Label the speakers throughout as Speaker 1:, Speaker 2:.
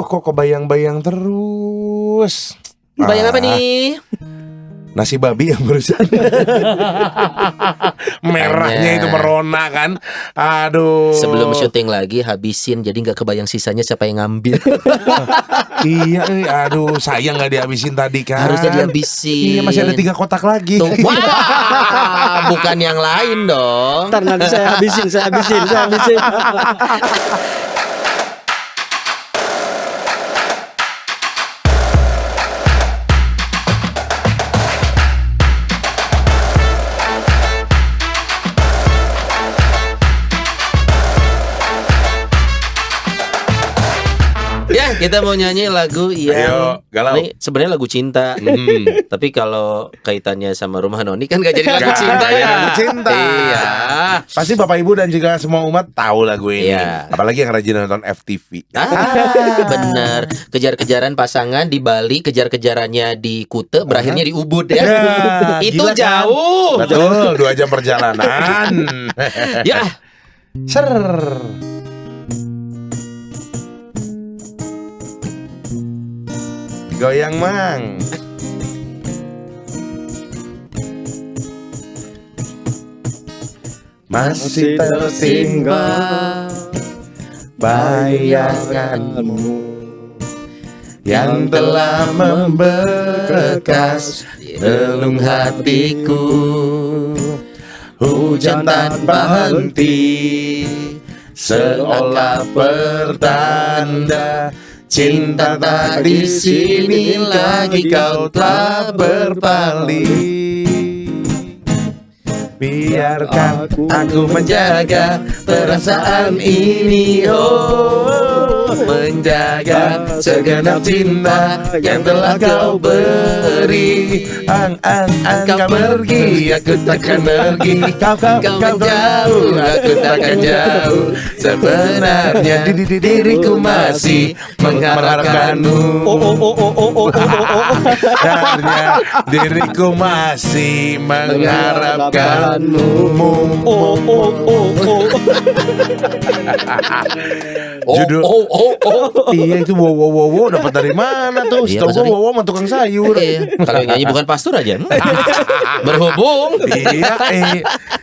Speaker 1: Aduh, kok kebayang-bayang terus.
Speaker 2: Bayang apa nih?
Speaker 1: Nasi babi yang barusan. Merahnya itu merona kan. Aduh.
Speaker 2: Sebelum syuting lagi habisin, jadi nggak kebayang sisanya siapa yang ngambil.
Speaker 1: Iya, aduh sayang nggak dihabisin tadi kan.
Speaker 2: Harusnya dihabisin.
Speaker 1: Iya, masih ada 3 kotak lagi.
Speaker 2: Tuh. Wah, bukan yang lain dong.
Speaker 3: Ntar nanti saya habisin.
Speaker 2: Ya, kita mau nyanyi lagu
Speaker 1: Ayo,
Speaker 2: yang
Speaker 1: galau.
Speaker 2: ini sebenarnya lagu cinta. Tapi kalau kaitannya sama Rumah Noni kan gak jadi lagu
Speaker 1: Gak,
Speaker 2: cinta
Speaker 1: gak
Speaker 2: ya.
Speaker 1: lagu cinta.
Speaker 2: Iya.
Speaker 1: Pasti Bapak Ibu dan juga semua umat tahu lagu ini.
Speaker 2: Iya.
Speaker 1: Apalagi yang rajin nonton FTV.
Speaker 2: Bener. Kejar-kejaran pasangan di Bali, kejar-kejarannya di Kute, berakhirnya di Ubud ya.
Speaker 1: Ya,
Speaker 2: Itu
Speaker 1: gila kan?
Speaker 2: jauh.
Speaker 1: Betul, 2 jam perjalanan.
Speaker 2: Ya.
Speaker 1: Ser. Goyang mang. Masih tersimpan bayanganmu yang telah membekas relung hatiku. Hujan tanpa henti seolah pertanda cinta tak di sini lagi, kau telah berpaling. Biarkan aku menjaga perasaan ini, oh, menjaga segenap cinta yang telah kau beri. Kau pergi, aku takkan pergi. Kau jauh, aku takkan jauh. Sebenarnya diriku masih mengharapkanmu. Sebenarnya diriku masih mengharapkanmu. Judul iya itu wow dapat dari mana tuh?
Speaker 2: Iya,
Speaker 1: Setahu gua wow sama tukang sayur.
Speaker 2: Kalau yang nyanyi bukan pastor aja. Berhubung.
Speaker 1: Iya,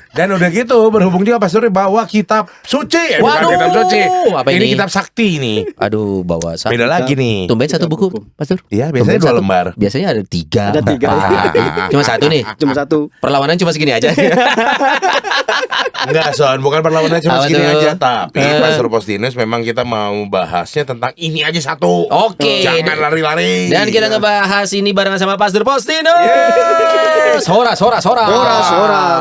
Speaker 1: dan udah gitu berhubung juga pastornya bawa kitab suci. Bukan
Speaker 2: Waduh,
Speaker 1: kitab suci.
Speaker 2: apa
Speaker 1: Ini
Speaker 2: ini?
Speaker 1: kitab sakti nih.
Speaker 2: Aduh, bawa satu.
Speaker 1: Beda lagi nih.
Speaker 2: Tumben satu buku, Pastor.
Speaker 1: Iya, biasanya
Speaker 2: Tumben
Speaker 1: 2
Speaker 2: satu.
Speaker 1: lembar.
Speaker 2: Biasanya ada 3.
Speaker 3: Ada 3.
Speaker 2: Cuma satu nih.
Speaker 3: Cuma 1.
Speaker 2: Perlawanan cuma segini aja.
Speaker 1: Enggak, Son, bukan perlawanan cuma
Speaker 2: Apa
Speaker 1: segini
Speaker 2: tuh?
Speaker 1: aja. Tapi Pastor Postinus memang kita mau bahasnya tentang ini aja satu.
Speaker 2: Oke.
Speaker 1: Jangan lari-lari.
Speaker 2: Dan kita ngebahas ini barengan sama Pastor Postinus. Sora.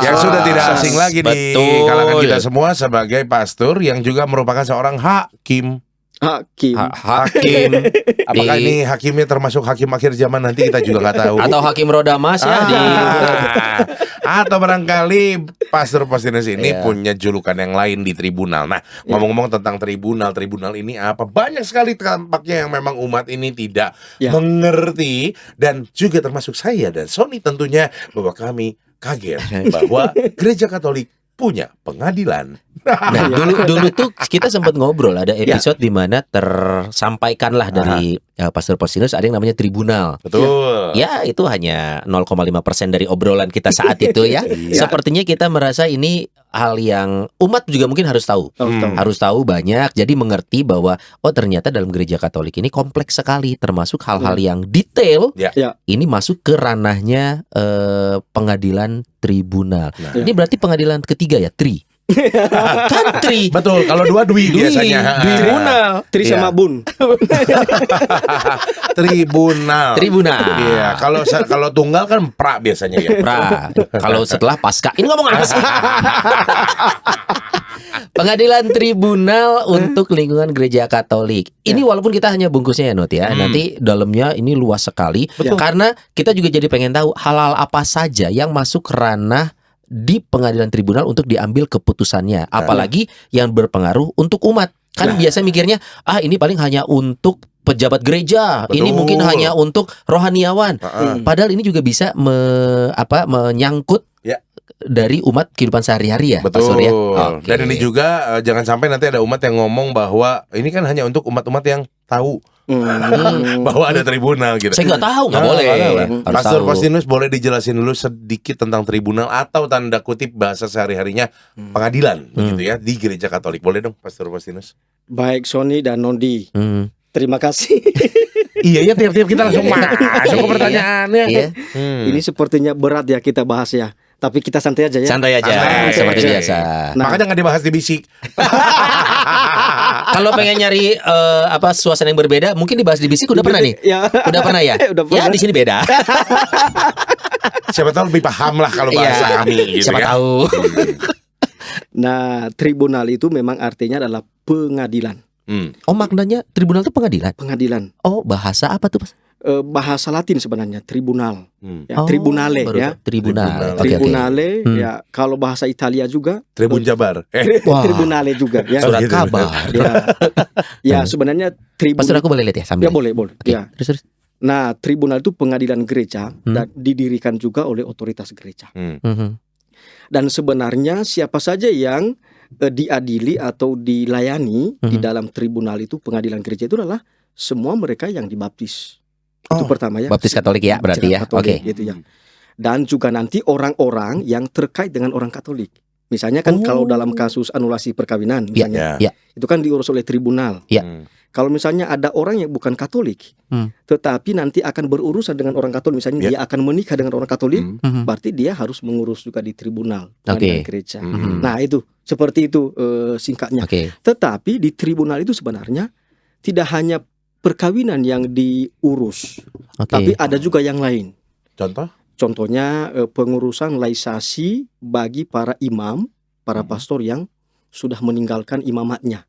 Speaker 1: Yang sudah tidak asing lagi di
Speaker 2: Betul.
Speaker 1: kalangan kita semua sebagai pastor yang juga merupakan seorang hakim.
Speaker 3: Hakim.
Speaker 2: Hakim.
Speaker 1: Apakah ini hakimnya termasuk hakim akhir zaman, nanti kita juga nggak tahu.
Speaker 2: Atau Hakim Roda Mas ya di
Speaker 1: Atau barangkali Pastor Postinus ini
Speaker 2: Iya.
Speaker 1: punya julukan yang lain di tribunal. Nah, ngomong-ngomong tentang tribunal ini apa? Banyak sekali tampaknya yang memang umat ini tidak
Speaker 3: Ya.
Speaker 1: mengerti, dan juga termasuk saya dan Sony tentunya, bahwa kami kaget bahwa Gereja Katolik punya pengadilan.
Speaker 2: Nah, dulu tuh kita sempat ngobrol, ada episode di mana tersampaikanlah dari Pastor Postinus ada yang namanya tribunal.
Speaker 1: Betul.
Speaker 2: Ya, itu hanya 0,5% dari obrolan kita saat itu ya.
Speaker 1: Iya.
Speaker 2: Sepertinya kita merasa ini hal yang umat juga mungkin harus tahu. Harus tahu banyak, jadi mengerti bahwa oh ternyata dalam gereja Katolik ini kompleks sekali, termasuk hal-hal yang detail.
Speaker 1: Ya.
Speaker 2: Ini masuk ke ranahnya pengadilan tribunal.
Speaker 1: Nah.
Speaker 2: Ini berarti pengadilan ketiga ya, kan tri.
Speaker 1: Betul, kalau 2 dwi biasanya.
Speaker 3: Tribunal. Tri
Speaker 1: Iya.
Speaker 3: sama bun.
Speaker 1: Tribunal. Iya, kalau tunggal kan pra biasanya ya.
Speaker 2: Pra. Kalau setelah pasca. Ini ngomong apa sih? Pengadilan tribunal untuk lingkungan gereja Katolik. Ini walaupun kita hanya bungkusnya ya Not ya. Nanti dalamnya ini luas sekali. Karena kita juga jadi pengen tahu hal-hal apa saja yang masuk ranah di pengadilan tribunal untuk diambil keputusannya. Apalagi yang berpengaruh untuk umat. Kan biasa mikirnya, ini paling hanya untuk pejabat gereja.
Speaker 1: Betul.
Speaker 2: Ini mungkin hanya untuk rohaniawan. Padahal ini juga bisa menyangkut dari umat kehidupan sehari-hari ya,
Speaker 1: Betul.
Speaker 2: Pak Surya. Oke.
Speaker 1: Dan ini juga jangan sampai nanti ada umat yang ngomong bahwa ini kan hanya untuk umat-umat yang tahu
Speaker 3: Hmm.
Speaker 1: bahwa ada tribunal gitu.
Speaker 2: Saya nggak tahu, nggak
Speaker 1: Nah,
Speaker 2: boleh.
Speaker 1: nggak tahu.
Speaker 2: Harus
Speaker 1: Pastor
Speaker 2: tahu.
Speaker 1: Faustinus boleh dijelasin dulu sedikit tentang tribunal atau tanda kutip bahasa sehari-harinya pengadilan begitu ya di gereja Katolik. Boleh dong Pastor Faustinus?
Speaker 3: Baik Sony dan Nondi,
Speaker 2: Hmm.
Speaker 3: terima kasih.
Speaker 1: Iya ya, tiap-tiap kita langsung masuk ke pertanyaannya.
Speaker 2: Iya,
Speaker 3: Ini sepertinya berat ya kita bahas ya. Tapi kita santai aja ya.
Speaker 2: santai aja,
Speaker 1: Santai
Speaker 2: seperti
Speaker 1: aja.
Speaker 2: biasa.
Speaker 3: Nah.
Speaker 1: Makanya nggak dibahas di bisik.
Speaker 2: Kalau pengen nyari suasana yang berbeda, mungkin dibahas di bisik udah pernah nih.
Speaker 3: Ya.
Speaker 2: Udah pernah ya?
Speaker 3: Udah
Speaker 2: Ya
Speaker 3: pernah.
Speaker 2: di sini beda.
Speaker 1: Siapa tahu lebih paham lah kalau bahasa
Speaker 2: Iya,
Speaker 1: kami gitu
Speaker 2: siapa
Speaker 1: ya.
Speaker 2: tahu.
Speaker 3: Nah, tribunal itu memang artinya adalah pengadilan.
Speaker 2: Oh, maknanya tribunal itu pengadilan.
Speaker 3: Pengadilan.
Speaker 2: Oh, bahasa apa tuh, Mas?
Speaker 3: Bahasa Latin sebenarnya tribunal. Ya,
Speaker 2: Oh,
Speaker 3: tribunale
Speaker 2: baru
Speaker 3: ya.
Speaker 2: tahu. Tribunal.
Speaker 1: Tribunal.
Speaker 2: Oke, oke.
Speaker 3: Tribunale
Speaker 2: Hmm.
Speaker 3: ya. Kalau bahasa Italia juga
Speaker 1: Tribun Jabar.
Speaker 2: Wah.
Speaker 3: tribunale juga ya.
Speaker 2: Surat
Speaker 1: gitu.
Speaker 2: kabar.
Speaker 3: Ya. Ya, sebenarnya tribunal.
Speaker 2: Pastor, aku boleh lihat ya sambil.
Speaker 3: Ya boleh.
Speaker 2: Oke,
Speaker 3: Ya.
Speaker 2: terus.
Speaker 3: Nah, tribunal itu pengadilan gereja dan didirikan juga oleh otoritas gereja.
Speaker 2: Mhm.
Speaker 3: Dan sebenarnya siapa saja yang diadili atau dilayani di dalam tribunal itu, pengadilan gereja itu adalah semua mereka yang dibaptis. Itu
Speaker 1: Oh,
Speaker 3: pertama ya.
Speaker 2: Baptis Katolik ya, berarti ya.
Speaker 3: Katolik,
Speaker 2: Oke.
Speaker 3: gitu ya. Dan juga nanti orang-orang yang terkait dengan orang Katolik. Misalnya kan kalau dalam kasus anulasi perkawinan
Speaker 2: Ya,
Speaker 3: misalnya,
Speaker 2: ya.
Speaker 3: itu kan diurus oleh tribunal.
Speaker 2: Ya.
Speaker 3: Kalau misalnya ada orang yang bukan Katolik, tetapi nanti akan berurusan dengan orang Katolik, misalnya
Speaker 1: Ya.
Speaker 3: dia akan menikah dengan orang Katolik,
Speaker 2: Mhm.
Speaker 3: berarti dia harus mengurus juga di tribunal
Speaker 2: Oke.
Speaker 3: pengadilan gereja.
Speaker 2: Mhm.
Speaker 3: Nah itu seperti itu singkatnya.
Speaker 2: Oke.
Speaker 3: Tetapi di tribunal itu sebenarnya tidak hanya perkawinan yang diurus,
Speaker 2: Oke.
Speaker 3: tapi ada juga yang lain.
Speaker 1: Contoh?
Speaker 3: Contohnya pengurusan laisasi bagi para imam, para pastor yang sudah meninggalkan imamatnya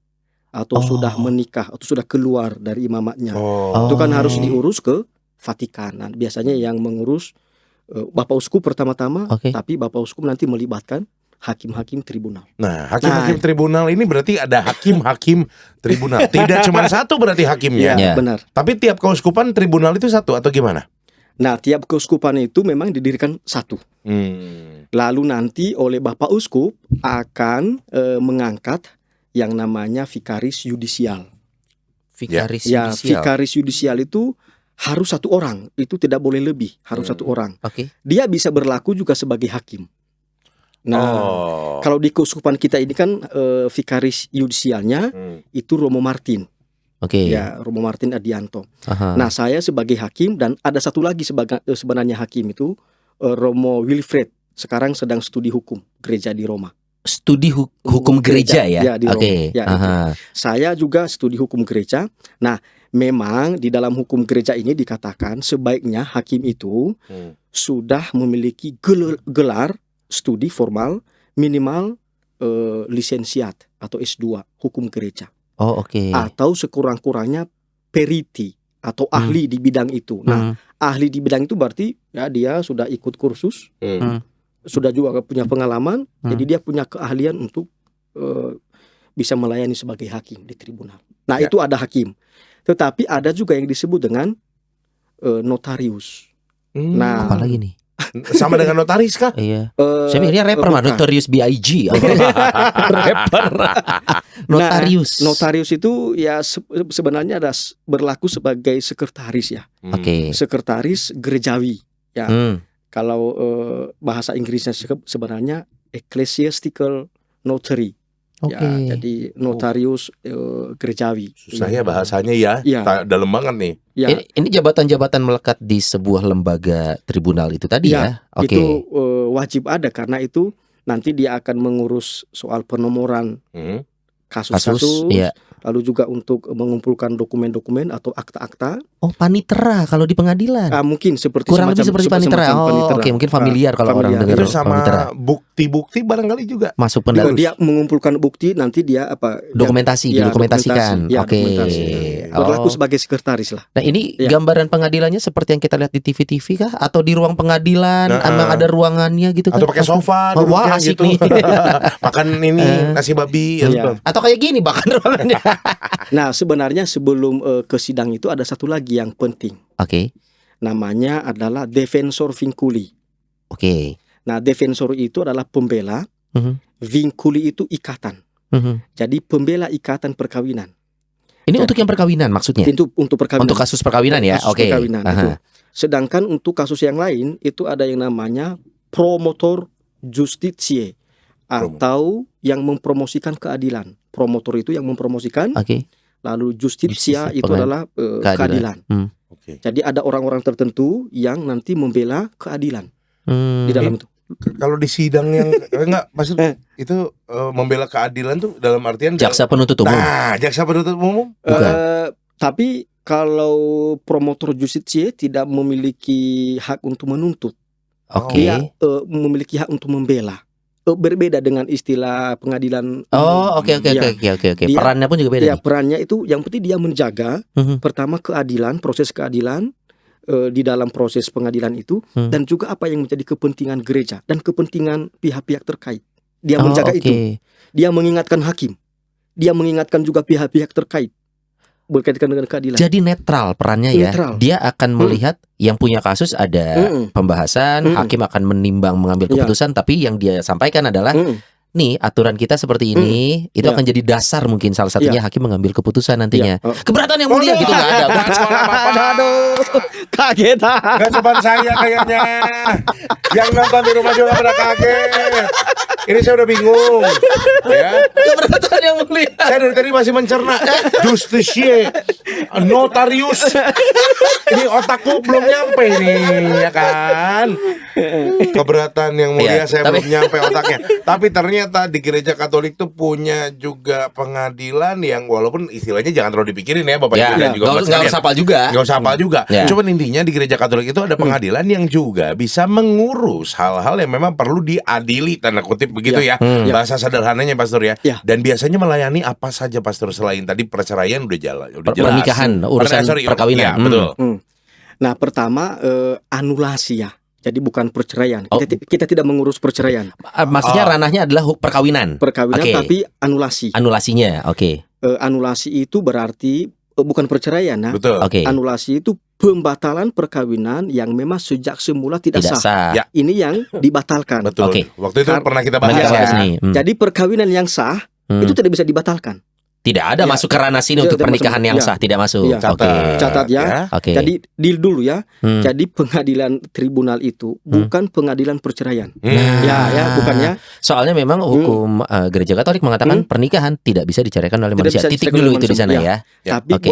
Speaker 3: atau
Speaker 2: Oh.
Speaker 3: sudah menikah atau sudah keluar dari imamatnya.
Speaker 1: Oh.
Speaker 3: Itu kan harus
Speaker 2: Oh.
Speaker 3: diurus ke Vatikan. Nah, biasanya yang mengurus Bapak Uskup pertama-tama,
Speaker 2: Oke.
Speaker 3: tapi Bapak Uskup nanti melibatkan hakim-hakim tribunal.
Speaker 1: Nah, hakim-hakim tribunal ini berarti ada hakim-hakim tribunal. Tidak cuma satu berarti hakimnya.
Speaker 2: Ya.
Speaker 3: Benar.
Speaker 1: Tapi tiap keuskupan tribunal itu satu atau gimana?
Speaker 3: Nah, tiap keuskupan itu memang didirikan satu. Lalu nanti oleh Bapak Uskup akan mengangkat yang namanya vikaris yudisial.
Speaker 2: Vikaris
Speaker 3: Ya,
Speaker 2: yudisial.
Speaker 3: vikaris yudisial itu harus satu orang, itu tidak boleh lebih, harus satu orang.
Speaker 2: Oke.
Speaker 3: Dia bisa berlaku juga sebagai hakim. Nah, kalau di keuskupan kita ini kan vikaris yudisialnya itu Romo Martin.
Speaker 2: Oke.
Speaker 3: Ya, Romo Martin Adianto.
Speaker 2: Aha.
Speaker 3: Nah, saya sebagai hakim dan ada satu lagi sebenarnya hakim itu Romo Wilfred. Sekarang sedang studi hukum gereja di Roma.
Speaker 2: Studi hukum gereja ya.
Speaker 3: Ya, di Roma.
Speaker 2: Oke.
Speaker 3: Ya,
Speaker 2: Aha.
Speaker 3: Saya juga studi hukum gereja. Nah, memang di dalam hukum gereja ini dikatakan sebaiknya hakim itu sudah memiliki gelar studi formal minimal lisensiat atau S2 hukum gereja.
Speaker 2: Oh, oke.
Speaker 3: Atau sekurang-kurangnya periti atau ahli di bidang itu. Nah, ahli di bidang itu berarti ya dia sudah ikut kursus, sudah juga punya pengalaman, jadi dia punya keahlian untuk bisa melayani sebagai hakim di tribunal. Nah, itu ada hakim. Tetapi ada juga yang disebut dengan notarius. Nah,
Speaker 2: Apa lagi nih?
Speaker 1: Sama dengan notaris kah?
Speaker 2: Iya. Saya mikirnya rapper mah,
Speaker 3: bukan.
Speaker 2: Notorious B.I.G. Rapper. Notarius.
Speaker 3: Notarius itu ya sebenarnya ada berlaku sebagai sekretaris ya.
Speaker 2: Oke.
Speaker 3: Sekretaris gerejawi. Ya. Kalau bahasa Inggrisnya sebenarnya ecclesiastical notary.
Speaker 2: Oke.
Speaker 3: Ya, jadi notarius gerejawi.
Speaker 1: Susah ya bahasanya ya.
Speaker 3: Iya.
Speaker 1: Dalam banget nih.
Speaker 3: Ya,
Speaker 2: Ini jabatan-jabatan melekat di sebuah lembaga tribunal itu tadi ya. Oke.
Speaker 3: itu wajib ada karena itu nanti dia akan mengurus soal penomoran kasus-kasus,
Speaker 2: ya.
Speaker 3: lalu juga untuk mengumpulkan dokumen-dokumen atau akta-akta.
Speaker 2: Oh, panitera kalau di pengadilan.
Speaker 3: Mungkin seperti
Speaker 2: Kurang lebih seperti panitera.
Speaker 3: semacam
Speaker 2: Oh,
Speaker 3: panitera.
Speaker 2: oke, mungkin familiar kalau orang
Speaker 3: familiar.
Speaker 2: dengar
Speaker 1: Itu sama
Speaker 2: panitera.
Speaker 1: bukti-bukti barangkali juga.
Speaker 2: Masuk
Speaker 3: Dia,
Speaker 2: pendapat
Speaker 3: dia mengumpulkan bukti, nanti dia apa?
Speaker 2: dokumentasi,
Speaker 3: ya,
Speaker 2: didokumentasikan.
Speaker 3: dokumentasi. Ya,
Speaker 2: Oke.
Speaker 3: dokumentasi. Berlaku
Speaker 2: Oh.
Speaker 3: sebagai sekretaris lah.
Speaker 2: Nah, ini
Speaker 3: Ya.
Speaker 2: gambaran pengadilannya seperti yang kita lihat di TV-TV kah? Atau di ruang pengadilan
Speaker 1: Nah,
Speaker 2: emang ada ruangannya gitu kan?
Speaker 1: Atau pakai sofa
Speaker 2: Oh,
Speaker 1: duduknya
Speaker 2: wah, asik
Speaker 1: gitu.
Speaker 2: nih.
Speaker 1: Makan ini nasi babi.
Speaker 3: Iya.
Speaker 2: Atau kayak gini bahkan ruangannya.
Speaker 3: Nah, sebenarnya sebelum ke sidang itu ada satu lagi yang penting.
Speaker 2: Oke.
Speaker 3: Namanya adalah defensor vinculi.
Speaker 2: Oke.
Speaker 3: Nah, defensor itu adalah pembela,
Speaker 2: Mhm.
Speaker 3: vinculi itu ikatan.
Speaker 2: Mhm.
Speaker 3: Jadi pembela ikatan perkawinan.
Speaker 2: Ini untuk yang perkawinan maksudnya?
Speaker 3: Itu untuk perkawinan.
Speaker 2: Untuk kasus perkawinan ya?
Speaker 3: Kasus
Speaker 2: Oke.
Speaker 3: perkawinan,
Speaker 2: Aha.
Speaker 3: itu. Sedangkan untuk kasus yang lain itu ada yang namanya promotor justitiae atau yang mempromosikan keadilan. Promotor itu yang mempromosikan,
Speaker 2: Oke.
Speaker 3: lalu justitia
Speaker 2: Justisia,
Speaker 3: itu adalah keadilan.
Speaker 1: Oke.
Speaker 3: Jadi ada orang-orang tertentu yang nanti membela keadilan di dalam itu.
Speaker 1: Kalau di sidang yang enggak maksud itu membela keadilan tuh dalam artian
Speaker 2: Jaksa penuntut umum.
Speaker 1: Nah, jaksa penuntut umum.
Speaker 3: Tapi kalau promotor justitiae tidak memiliki hak untuk menuntut,
Speaker 2: Oke.
Speaker 3: dia memiliki hak untuk membela. Berbeda dengan istilah pengadilan.
Speaker 2: Oh, oke.
Speaker 3: Ya. Dia-
Speaker 2: Perannya pun juga beda
Speaker 3: Ya,
Speaker 2: nih.
Speaker 3: perannya itu yang penting dia menjaga pertama keadilan, proses keadilan di dalam proses pengadilan itu, dan juga apa yang menjadi kepentingan gereja dan kepentingan pihak-pihak terkait. Dia menjaga itu. Dia mengingatkan hakim. Dia mengingatkan juga pihak-pihak terkait berkaitan dengan keadilan.
Speaker 2: Jadi netral perannya ya.
Speaker 3: Netral.
Speaker 2: Dia akan melihat yang punya kasus ada pembahasan, hakim akan menimbang mengambil
Speaker 3: Ya.
Speaker 2: keputusan, tapi yang dia sampaikan adalah nih aturan kita seperti ini, itu
Speaker 3: Ya.
Speaker 2: akan jadi dasar mungkin salah satunya hakim mengambil keputusan nantinya.
Speaker 3: Ya.
Speaker 2: Keberatan yang mulia gitu nggak ada.
Speaker 3: Aduh, kaget.
Speaker 1: Gak cuma saya kayaknya. Yang nonton di rumah juga pada kaget. Ini saya udah bingung. Ya.
Speaker 2: Keberatan yang mulia.
Speaker 1: Saya dari tadi masih mencerna justitiae, notarius. Ini otakku belum nyampe nih, ya kan? Keberatan yang mulia
Speaker 2: Iya,
Speaker 1: saya
Speaker 2: tapi-
Speaker 1: belum nyampe otaknya. Tapi ternyata di gereja Katolik tuh punya juga pengadilan yang walaupun istilahnya jangan terlalu dipikirin ya Bapak
Speaker 2: Ya,
Speaker 1: Ibu dan juga Mas
Speaker 2: nggak
Speaker 1: kalian.
Speaker 2: usah hafal juga.
Speaker 1: Nggak usah hafal juga.
Speaker 2: Ya.
Speaker 1: Cuman intinya di gereja Katolik itu ada pengadilan yang juga bisa mengurus hal-hal yang memang perlu diadili tanda kutip begitu ya. Bahasa sederhananya Pastor ya.
Speaker 3: Ya.
Speaker 1: Dan biasanya melayani apa saja Pastor selain tadi perceraian udah jalan, udah jelas.
Speaker 2: Pernikahan, urusan perkawinan.
Speaker 1: Ya, betul.
Speaker 3: Nah, pertama anulasi ya. Jadi bukan perceraian.
Speaker 2: Oh.
Speaker 3: Kita tidak mengurus perceraian,
Speaker 2: Maksudnya ranahnya adalah perkawinan.
Speaker 3: perkawinan,
Speaker 2: Oke.
Speaker 3: tapi anulasi.
Speaker 2: Anulasinya, oke.
Speaker 3: Anulasi itu berarti bukan perceraian ya.
Speaker 1: Betul.
Speaker 2: Oke.
Speaker 3: Anulasi itu pembatalan perkawinan yang memang sejak semula tidak
Speaker 2: Tidak
Speaker 3: sah.
Speaker 2: sah.
Speaker 1: Ya.
Speaker 3: Ini yang dibatalkan.
Speaker 1: Betul.
Speaker 2: Oke.
Speaker 1: Waktu itu
Speaker 3: Kar-
Speaker 1: pernah kita
Speaker 2: Nanti
Speaker 1: bahas
Speaker 2: kita bahas
Speaker 1: ya.
Speaker 2: nih.
Speaker 3: Jadi perkawinan yang sah itu tidak bisa dibatalkan.
Speaker 2: Tidak ada
Speaker 3: Ya.
Speaker 2: masuk ke ranah sini
Speaker 3: Ya,
Speaker 2: untuk
Speaker 3: tidak
Speaker 2: pernikahan
Speaker 3: masuk.
Speaker 2: yang
Speaker 3: Ya.
Speaker 2: sah, tidak masuk.
Speaker 3: Ya.
Speaker 2: Oke.
Speaker 3: Catat ya.
Speaker 2: Oke.
Speaker 3: Jadi deal dulu ya.
Speaker 2: Hmm.
Speaker 3: Jadi pengadilan tribunal itu bukan pengadilan perceraian.
Speaker 1: Hmm.
Speaker 3: Ya, bukan ya.
Speaker 2: Soalnya memang hukum gereja Katolik mengatakan pernikahan tidak bisa diceraikan oleh
Speaker 3: Tidak
Speaker 2: manusia.
Speaker 3: bisa
Speaker 2: Titik
Speaker 3: diceraikan
Speaker 2: dulu
Speaker 3: oleh
Speaker 2: itu di sana
Speaker 3: manusia.
Speaker 2: ya.
Speaker 1: Ya.
Speaker 3: Tapi
Speaker 2: Oke.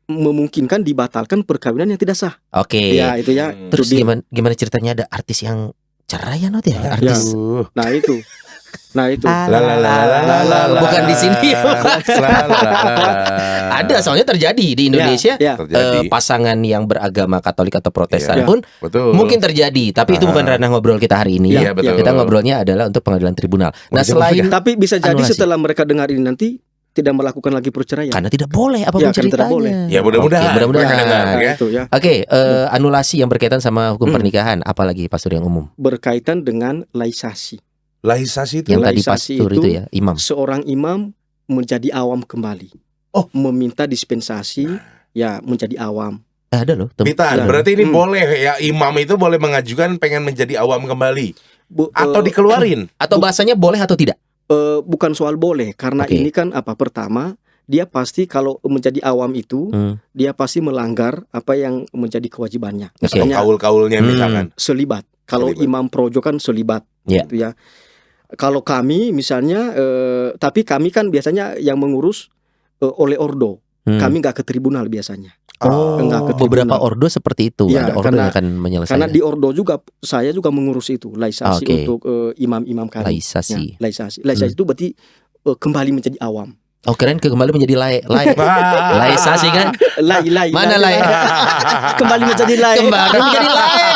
Speaker 3: memungkinkan dibatalkan perkawinan yang tidak sah.
Speaker 2: Oke.
Speaker 3: Ya, itu ya.
Speaker 2: Terus
Speaker 3: Itu deal.
Speaker 2: gimana ceritanya ada artis yang cerai ya Not ya? Artis.
Speaker 3: Nah, itu.
Speaker 1: La la la la la la la.
Speaker 2: Bukan di sini.
Speaker 1: La la la la.
Speaker 2: Ada soalnya terjadi di Indonesia.
Speaker 3: Ya.
Speaker 1: Terjadi.
Speaker 2: Pasangan yang beragama Katolik atau Protestan
Speaker 3: Iya.
Speaker 2: pun
Speaker 1: Betul.
Speaker 2: mungkin terjadi, tapi itu bukan ranah ngobrol kita hari ini.
Speaker 1: Iya, betul.
Speaker 2: Kita ngobrolnya adalah untuk pengadilan tribunal. Nah, selain
Speaker 3: Tapi bisa jadi
Speaker 2: Anulasi.
Speaker 3: setelah mereka dengar ini nanti tidak melakukan lagi perceraian.
Speaker 2: karena tidak boleh apapun
Speaker 3: Ya, karena tidak
Speaker 2: ceritanya.
Speaker 3: boleh.
Speaker 1: Ya, mudah-mudahan.
Speaker 2: Oke, mudah-mudahan.
Speaker 1: Mudah-mudahan.
Speaker 3: Nah,
Speaker 1: ya.
Speaker 3: itu ya.
Speaker 2: Oke, anulasi yang berkaitan sama hukum pernikahan, apalagi pastor yang umum.
Speaker 3: Berkaitan dengan laisasi.
Speaker 1: Laisasi itu.
Speaker 2: Yang tadi
Speaker 3: Laisasi
Speaker 2: pastor itu
Speaker 3: itu
Speaker 2: ya, imam.
Speaker 3: Seorang imam menjadi awam kembali.
Speaker 1: Oh.
Speaker 3: Meminta dispensasi ya menjadi awam.
Speaker 2: Ada loh.
Speaker 1: Bitan,
Speaker 3: Ya.
Speaker 1: berarti ini boleh ya imam itu boleh mengajukan pengen menjadi awam kembali atau dikeluarin.
Speaker 2: Atau bahasanya boleh atau tidak?
Speaker 3: Bukan soal boleh karena
Speaker 2: Oke.
Speaker 3: ini kan pertama dia pasti kalau menjadi awam itu dia pasti melanggar apa yang menjadi kewajibannya.
Speaker 2: Oke.
Speaker 3: Misalnya
Speaker 1: Kaul-kaulnya misalkan.
Speaker 3: selibat. Kalau
Speaker 1: Selibat.
Speaker 3: imam projo kan selibat,
Speaker 2: Ya.
Speaker 3: gitu ya. Kalau kami misalnya, tapi kami kan biasanya yang mengurus oleh ordo. Kami nggak ke tribunal biasanya.
Speaker 2: Oh,
Speaker 3: enggak ke
Speaker 2: beberapa
Speaker 3: tribunal.
Speaker 2: ordo seperti itu.
Speaker 3: Ya,
Speaker 2: Ada ordo
Speaker 3: karena-
Speaker 2: yang akan menyelesaikan.
Speaker 3: Karena di ordo juga saya juga mengurus itu laisasi
Speaker 2: Oke.
Speaker 3: untuk imam-imam kami.
Speaker 2: Laisasi.
Speaker 3: Ya, laisasi itu berarti kembali menjadi awam.
Speaker 2: Oh, keren kembali menjadi laisasi kan?
Speaker 3: Lai.
Speaker 2: Mana lai?
Speaker 3: Kembali menjadi lai.
Speaker 2: Kembali menjadi lai.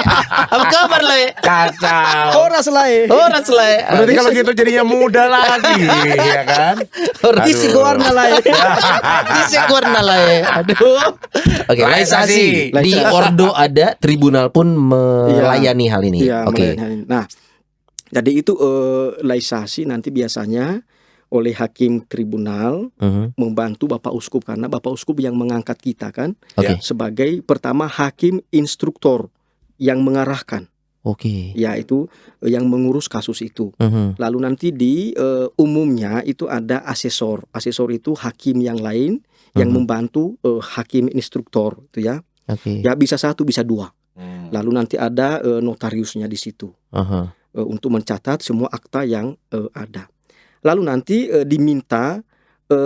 Speaker 2: Apa kabar lai?
Speaker 1: Kacau.
Speaker 3: Horas lai.
Speaker 2: Orang lai.
Speaker 1: Berarti kalau gitu jadinya muda lagi, ya kan?
Speaker 3: Isi
Speaker 1: Aduh.
Speaker 3: warna lai.
Speaker 2: Isi warna lai. Aduh. Oke, laisasi.
Speaker 1: Laisasi.
Speaker 2: Di ordo ada, tribunal pun melayani hal ini.
Speaker 3: Iya,
Speaker 2: Oke.
Speaker 3: melayani. Nah, jadi itu laisasi nanti biasanya oleh hakim tribunal membantu Bapak Uskup karena Bapak Uskup yang mengangkat kita kan
Speaker 2: Oke.
Speaker 3: sebagai pertama hakim instruktor yang mengarahkan,
Speaker 2: Oke.
Speaker 3: yaitu yang mengurus kasus itu. Lalu nanti di umumnya itu ada asesor. Asesor itu hakim yang lain yang membantu hakim instruktor itu ya.
Speaker 2: Oke.
Speaker 3: Ya bisa 1 bisa 2.
Speaker 1: Hmm.
Speaker 3: Lalu nanti ada notariusnya di situ
Speaker 2: Aha.
Speaker 3: untuk mencatat semua akta yang ada. Lalu nanti diminta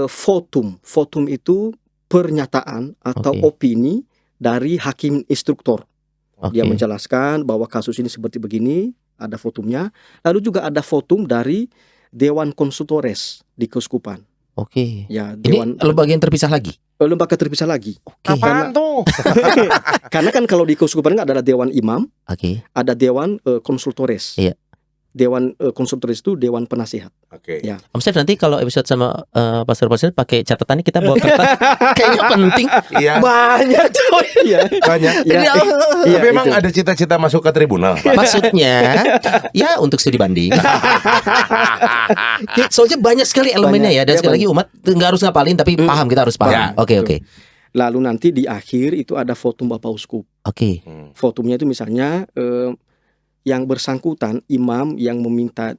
Speaker 3: votum. Votum itu pernyataan atau
Speaker 2: Oke.
Speaker 3: opini dari hakim instruktor.
Speaker 2: Oke.
Speaker 3: Dia menjelaskan bahwa kasus ini seperti begini, ada votumnya. Lalu juga ada votum dari Dewan Konsultores di Keuskupan.
Speaker 2: Oke.
Speaker 3: Ya,
Speaker 2: Ini
Speaker 3: Dewan
Speaker 2: lembaga yang terpisah lagi.
Speaker 3: lembaga terpisah lagi.
Speaker 2: Oke.
Speaker 1: Apaan tuh?
Speaker 3: Karena kan kalau di Keuskupan kan adalah Dewan Imam,
Speaker 2: Oke.
Speaker 3: ada Dewan Konsultores.
Speaker 2: Iya.
Speaker 3: Dewan Konsultores itu Dewan Penasihat.
Speaker 1: Oke.
Speaker 3: Ya.
Speaker 2: Om Stef, nanti kalau episode sama pastor-pastor pakai catatannya kita bawa kertas. Kayaknya penting.
Speaker 1: Iya,
Speaker 3: Banyak coy. Iya.
Speaker 1: banyak.
Speaker 3: Iya.
Speaker 2: Jadi,
Speaker 3: Iya,
Speaker 1: Tapi emang
Speaker 3: itu.
Speaker 1: ada cita-cita masuk ke tribunal, Pak?
Speaker 2: maksudnya ya untuk studi banding. Soalnya banyak sekali elemennya ya. Dan
Speaker 3: Banyak.
Speaker 2: sekali lagi umat nggak harus ngapalin tapi paham, kita harus paham.
Speaker 1: Ya,
Speaker 2: Oke, oke.
Speaker 3: Lalu nanti di akhir itu ada votum Bapak Uskup.
Speaker 2: Oke.
Speaker 3: Votumnya itu misalnya yang bersangkutan imam yang meminta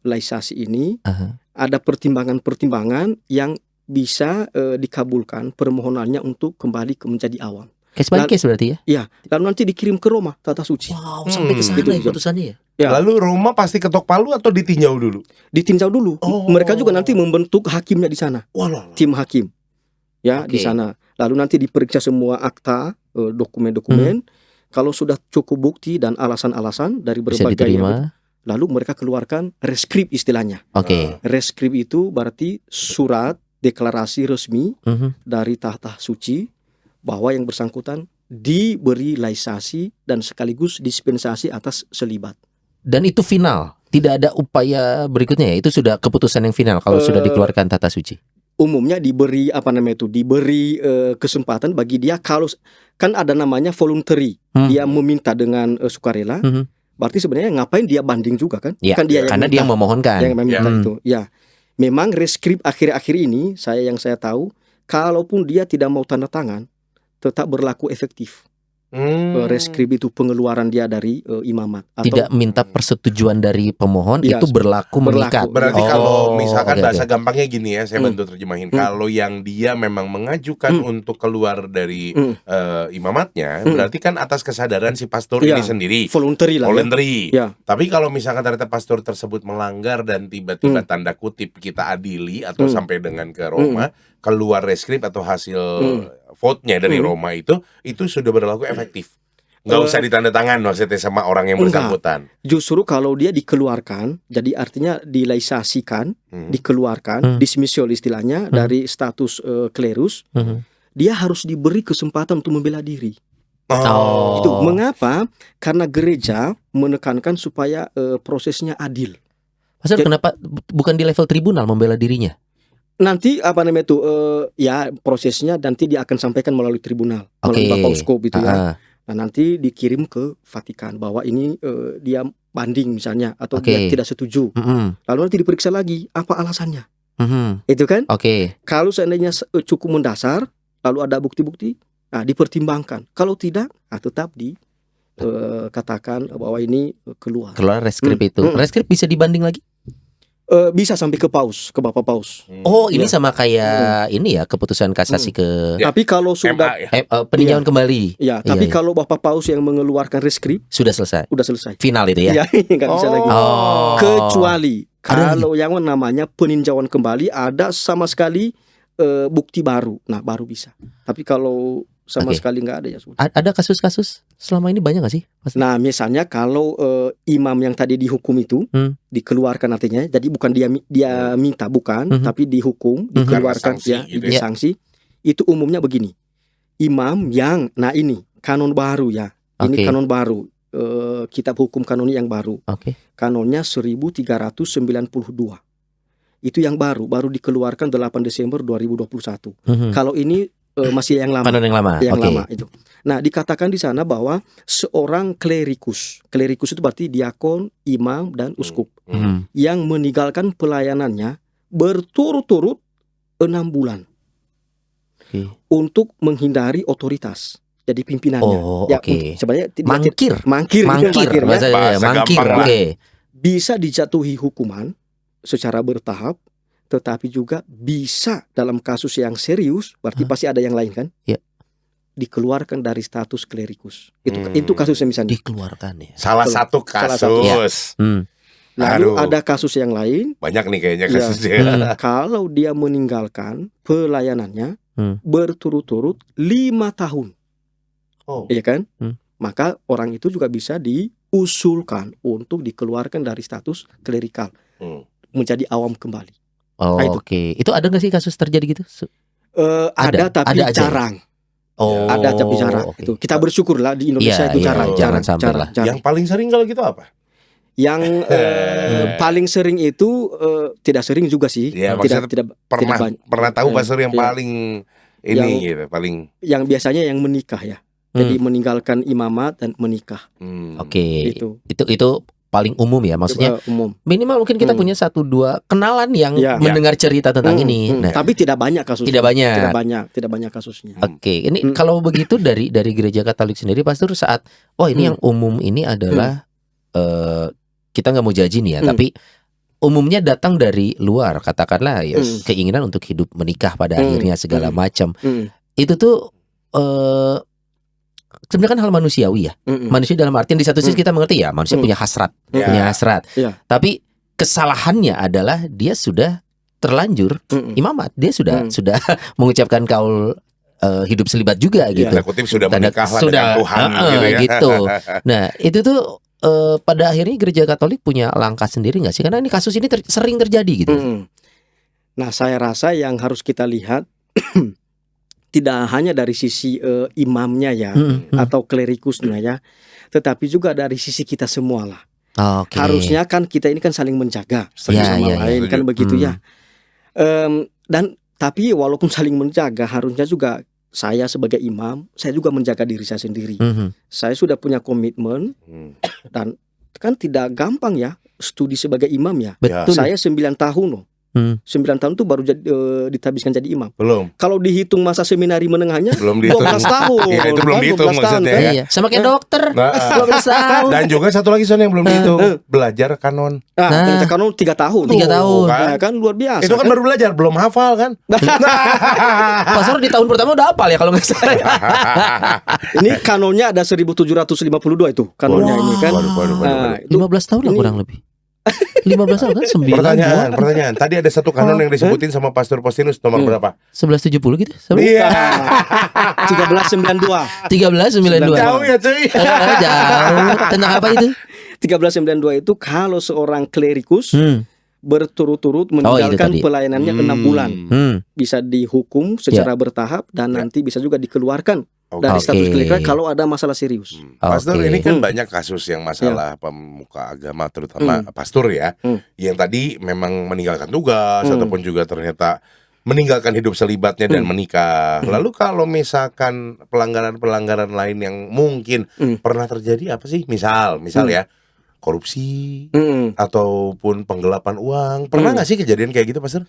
Speaker 3: laisasi ini
Speaker 2: Aha.
Speaker 3: ada pertimbangan-pertimbangan yang bisa dikabulkan permohonannya untuk kembali menjadi awam.
Speaker 2: Case by case berarti ya.
Speaker 3: Ya, lalu nanti dikirim ke Roma tata suci.
Speaker 2: Wow, sampai ke sana
Speaker 3: Gitu,
Speaker 2: ya
Speaker 3: gitu.
Speaker 2: putusannya ya.
Speaker 3: Ya.
Speaker 1: Lalu Roma pasti ketok palu atau ditinjau dulu?
Speaker 3: Ditinjau dulu.
Speaker 1: Oh.
Speaker 3: Mereka juga nanti membentuk hakimnya di sana,
Speaker 1: Walah.
Speaker 3: tim hakim. Ya,
Speaker 2: Oke.
Speaker 3: di sana. Lalu nanti diperiksa semua akta, dokumen-dokumen. Kalau sudah cukup bukti dan alasan-alasan dari
Speaker 2: Bisa
Speaker 3: berbagai
Speaker 2: diterima.
Speaker 3: lalu mereka keluarkan reskrip istilahnya.
Speaker 2: Oke.
Speaker 3: Reskrip itu berarti surat deklarasi resmi
Speaker 2: Mhm.
Speaker 3: dari tahta suci bahwa yang bersangkutan diberi laisasi dan sekaligus dispensasi atas selibat.
Speaker 2: Dan itu final. Tidak ada upaya berikutnya ya. Itu sudah keputusan yang final kalau sudah dikeluarkan tata suci.
Speaker 3: Umumnya diberi diberi kesempatan bagi dia kalau kan ada namanya voluntary. Dia meminta dengan sukarela.
Speaker 2: Mhm.
Speaker 3: Berarti sebenarnya ngapain dia banding juga kan?
Speaker 2: Ya,
Speaker 3: Kan dia yang
Speaker 2: karena dia
Speaker 3: minta.
Speaker 2: memohonkan.
Speaker 3: Yang meminta
Speaker 2: Ya.
Speaker 3: itu. Ya. Memang reskrip akhir-akhir ini yang saya tahu kalaupun dia tidak mau tanda tangan tetap berlaku efektif. Reskrip itu pengeluaran dia dari imamat atau
Speaker 2: Tidak minta persetujuan dari pemohon,
Speaker 3: Iya,
Speaker 2: itu berlaku mengikat.
Speaker 1: Berarti
Speaker 2: Oh,
Speaker 1: kalau misalkan
Speaker 2: oke,
Speaker 1: bahasa
Speaker 2: oke.
Speaker 1: gampangnya gini ya, saya bantu terjemahin. Kalau yang dia memang mengajukan untuk keluar dari imamatnya, berarti kan atas kesadaran si pastor
Speaker 3: Iya,
Speaker 1: ini sendiri.
Speaker 3: voluntary lah.
Speaker 1: Voluntary.
Speaker 3: Ya.
Speaker 1: Tapi kalau misalkan ternyata pastor tersebut melanggar dan tiba-tiba tanda kutip kita adili atau sampai dengan ke Roma, keluar reskrip atau hasil vote-nya dari Roma itu sudah berlaku efektif. Nggak usah ditandatangan maksudnya sama orang yang
Speaker 3: Enggak.
Speaker 1: bersangkutan.
Speaker 3: Justru kalau dia dikeluarkan, jadi artinya dilaisasikan, dikeluarkan, dismissal istilahnya dari status klerus,
Speaker 2: Mhm.
Speaker 3: dia harus diberi kesempatan untuk membela diri.
Speaker 2: Oh.
Speaker 3: Itu mengapa? Karena gereja menekankan supaya prosesnya adil.
Speaker 2: Pastor, kenapa bukan di level tribunal membela dirinya?
Speaker 3: Nanti ya prosesnya nanti dia akan sampaikan melalui tribunal, melalui
Speaker 2: Oke.
Speaker 3: Bapak Uskup itu ya.
Speaker 2: Ah,
Speaker 3: Nah, nanti dikirim ke Vatikan bahwa ini dia banding misalnya atau
Speaker 2: Oke.
Speaker 3: dia tidak setuju.
Speaker 2: mhm,
Speaker 3: Lalu nanti diperiksa lagi apa alasannya.
Speaker 2: mhm.
Speaker 3: Itu kan?
Speaker 2: Oke.
Speaker 3: Kalau seandainya cukup mendasar, lalu ada bukti-bukti, dipertimbangkan. Kalau tidak, tetap dikatakan bahwa ini keluar.
Speaker 2: Keluar reskrip itu. Reskrip bisa dibanding lagi?
Speaker 3: Bisa sampai ke paus, ke Bapak Paus.
Speaker 2: Oh, ini
Speaker 3: Ya.
Speaker 2: sama kayak ini ya, keputusan kasasi ke
Speaker 1: Ya.
Speaker 3: Tapi kalau sudah
Speaker 1: MA ya.
Speaker 2: peninjauan kembali.
Speaker 3: ya,
Speaker 2: Iya,
Speaker 3: tapi
Speaker 2: iya.
Speaker 3: kalau Bapak Paus yang mengeluarkan reskrip
Speaker 2: Sudah selesai.
Speaker 3: udah selesai.
Speaker 2: Final itu ya.
Speaker 3: Ya, nggak bisa lagi.
Speaker 2: Oh.
Speaker 3: Kecuali
Speaker 2: Ada
Speaker 3: kalau yang namanya peninjauan kembali ada sama sekali bukti baru. Nah, baru bisa. Tapi kalau sama
Speaker 2: Oke.
Speaker 3: sekali nggak ada ya sudah.
Speaker 2: Ada kasus-kasus selama ini banyak gak sih?
Speaker 3: Nah, misalnya kalau imam yang tadi dihukum itu dikeluarkan artinya, jadi bukan dia minta bukan, tapi dihukum, dikeluarkan
Speaker 1: Karena sanksi
Speaker 3: ya,
Speaker 1: gitu
Speaker 3: diberi sanksi. Itu umumnya begini. Imam yang ini kanon baru ya. Ini
Speaker 2: Oke.
Speaker 3: kanon baru. Kitab hukum kanoni yang baru.
Speaker 2: Oke.
Speaker 3: Kanonnya 1392. Itu yang baru dikeluarkan 8 Desember 2021.
Speaker 2: Mhm.
Speaker 3: Kalau ini masih yang lama.
Speaker 2: Kanon yang lama.
Speaker 3: Yang
Speaker 2: Oke.
Speaker 3: lama itu. Nah, dikatakan di sana bahwa seorang klerikus itu berarti diakon, imam dan uskup
Speaker 2: Mhm.
Speaker 3: yang meninggalkan pelayanannya berturut-turut 6 bulan
Speaker 2: Oke.
Speaker 3: untuk menghindari otoritas. Jadi pimpinannya.
Speaker 2: Oh,
Speaker 3: Ya,
Speaker 2: oke.
Speaker 3: sebenarnya
Speaker 2: Mangkir.
Speaker 3: mangkir ya.
Speaker 2: Bahasa
Speaker 1: Bahasa
Speaker 2: mangkir.
Speaker 1: gampang lah.
Speaker 2: Oke.
Speaker 3: Bisa dijatuhi hukuman secara bertahap tetapi juga bisa dalam kasus yang serius, berarti pasti ada yang lain kan?
Speaker 2: Iya.
Speaker 3: Dikeluarkan dari status klerikus. Itu kasusnya misalnya.
Speaker 2: Dikeluarkan ya.
Speaker 1: Salah satu
Speaker 3: Salah
Speaker 1: kasus.
Speaker 3: satu.
Speaker 2: Hmm.
Speaker 3: Lalu
Speaker 1: Aduh.
Speaker 3: ada kasus yang lain,
Speaker 1: Banyak nih kayaknya
Speaker 3: Iya.
Speaker 1: kasusnya.
Speaker 3: kalau dia meninggalkan pelayanannya berturut-turut 5 tahun,
Speaker 1: Oh.
Speaker 3: ya kan?
Speaker 2: Hmm.
Speaker 3: Maka orang itu juga bisa diusulkan untuk dikeluarkan dari status klerikal,
Speaker 1: Hmm.
Speaker 3: menjadi awam kembali.
Speaker 2: Oh,
Speaker 3: Nah, itu.
Speaker 2: oke. Itu ada nggak sih kasus terjadi gitu?
Speaker 3: Ada tapi
Speaker 2: ada aja ya?
Speaker 3: jarang.
Speaker 2: Oh,
Speaker 3: Ada tapi jarang.
Speaker 2: oke.
Speaker 3: Itu kita bersyukur lah di Indonesia
Speaker 2: Iya,
Speaker 3: itu
Speaker 2: iya,
Speaker 3: jarang,
Speaker 2: jangan sampai lah.
Speaker 1: Yang paling sering kalau gitu apa?
Speaker 3: Yang paling sering itu tidak sering juga sih.
Speaker 1: Iya,
Speaker 3: tidak
Speaker 1: maksudnya
Speaker 3: tidak
Speaker 1: Pernah
Speaker 3: banyak.
Speaker 1: pernah tahu pastor yang
Speaker 3: Iya.
Speaker 1: paling ini
Speaker 3: Yang-
Speaker 1: gitu, paling
Speaker 3: yang biasanya yang menikah ya. Jadi meninggalkan imamat dan menikah.
Speaker 2: Oke.
Speaker 3: Itu
Speaker 2: Itu paling umum ya, maksudnya
Speaker 3: umum.
Speaker 2: minimal mungkin kita punya 1-2 kenalan yang
Speaker 3: Ya.
Speaker 2: mendengar cerita tentang ini. Nah,
Speaker 3: Tapi tidak banyak kasusnya.
Speaker 2: tidak banyak.
Speaker 3: Tidak banyak kasusnya.
Speaker 2: Oke, ini kalau begitu dari gereja Katolik sendiri, Pastor, saat ini yang umum ini adalah kita nggak mau janji nih ya, tapi umumnya datang dari luar, katakanlah ya keinginan untuk hidup menikah pada akhirnya segala macam. Itu tuh sebenarnya kan hal manusiawi ya. Manusia dalam artian di satu sisi kita mengerti ya, manusia punya hasrat,
Speaker 1: Ya.
Speaker 2: punya hasrat.
Speaker 3: Ya.
Speaker 2: Tapi kesalahannya adalah dia sudah terlanjur imamat, dia sudah mengucapkan kaul hidup selibat juga gitu.
Speaker 1: tanda kutip sudah
Speaker 2: Tanda-
Speaker 1: menikah lah
Speaker 2: sudah,
Speaker 1: dengan Tuhan gitu ya.
Speaker 2: gitu. Nah, itu tuh pada akhirnya gereja Katolik punya langkah sendiri nggak sih? Karena ini kasus ini sering terjadi gitu.
Speaker 3: Nah, saya rasa yang harus kita lihat tidak hanya dari sisi imamnya ya atau klerikusnya ya, tetapi juga dari sisi kita semua lah.
Speaker 2: Oke.
Speaker 3: Harusnya kan kita ini kan saling menjaga satu
Speaker 2: Ya,
Speaker 3: sama
Speaker 2: ya, ya.
Speaker 3: lain kan
Speaker 1: Setuju.
Speaker 3: begitu ya. Dan tapi walaupun saling menjaga, harusnya juga saya sebagai imam, saya juga menjaga diri saya sendiri. Saya sudah punya komitmen dan kan tidak gampang ya studi sebagai imam ya.
Speaker 2: Betul.
Speaker 3: Saya 9 tahun loh. 9 tahun tuh baru ditabiskan jadi imam.
Speaker 1: Belum
Speaker 3: Kalau dihitung masa seminari menengahnya
Speaker 1: belum dihitung.
Speaker 3: 12 tahun.
Speaker 1: Iya, itu belum
Speaker 3: kan,
Speaker 1: dihitung
Speaker 3: 12 tahun,
Speaker 1: maksudnya
Speaker 3: kan?
Speaker 1: ya.
Speaker 2: Iya, sama kayak dokter.
Speaker 1: Nah,
Speaker 2: 12 tahun.
Speaker 1: dan juga satu lagi Son yang belum dihitung, belajar kanon.
Speaker 3: Nah,
Speaker 2: Nah.
Speaker 3: ternyata kan 3 tahun.
Speaker 2: 3 tahun.
Speaker 3: Nah, kan luar biasa.
Speaker 1: Itu kan baru belajar, belum hafal kan?
Speaker 2: Pastor di tahun pertama udah hafal ya kalau nggak salah.
Speaker 3: Ini kanonnya ada 1752 itu kanonnya ini kan.
Speaker 1: Waduh.
Speaker 3: Nah, itu
Speaker 2: 15 tahun lah
Speaker 3: ini-
Speaker 2: kurang lebih. 15 tahun kan 9
Speaker 1: Pertanyaan. Tadi ada satu kanon yang disebutin sama Pastor Postinus nomor berapa?
Speaker 2: 1170 gitu.
Speaker 1: Iya.
Speaker 3: 1392.
Speaker 2: 1392.
Speaker 1: Jauh ya cuy.
Speaker 2: Jauh. Tentang apa itu?
Speaker 3: 1392 itu kalau seorang klerikus berturut-turut
Speaker 2: itu
Speaker 3: meninggalkan
Speaker 2: tadi.
Speaker 3: pelayanannya 6 bulan, bisa dihukum secara bertahap dan nanti bisa juga dikeluarkan dari status
Speaker 2: Oke.
Speaker 3: klerikal kalau ada masalah serius.
Speaker 1: Pastor,
Speaker 2: Oke.
Speaker 1: ini kan banyak kasus yang masalah pemuka agama, terutama pastor ya, yang tadi memang meninggalkan tugas ataupun juga ternyata meninggalkan hidup selibatnya dan menikah. Lalu kalau misalkan pelanggaran-pelanggaran lain yang mungkin pernah terjadi apa sih? Misal ya korupsi ataupun penggelapan uang. Pernah nggak sih kejadian kayak gitu, Pastor?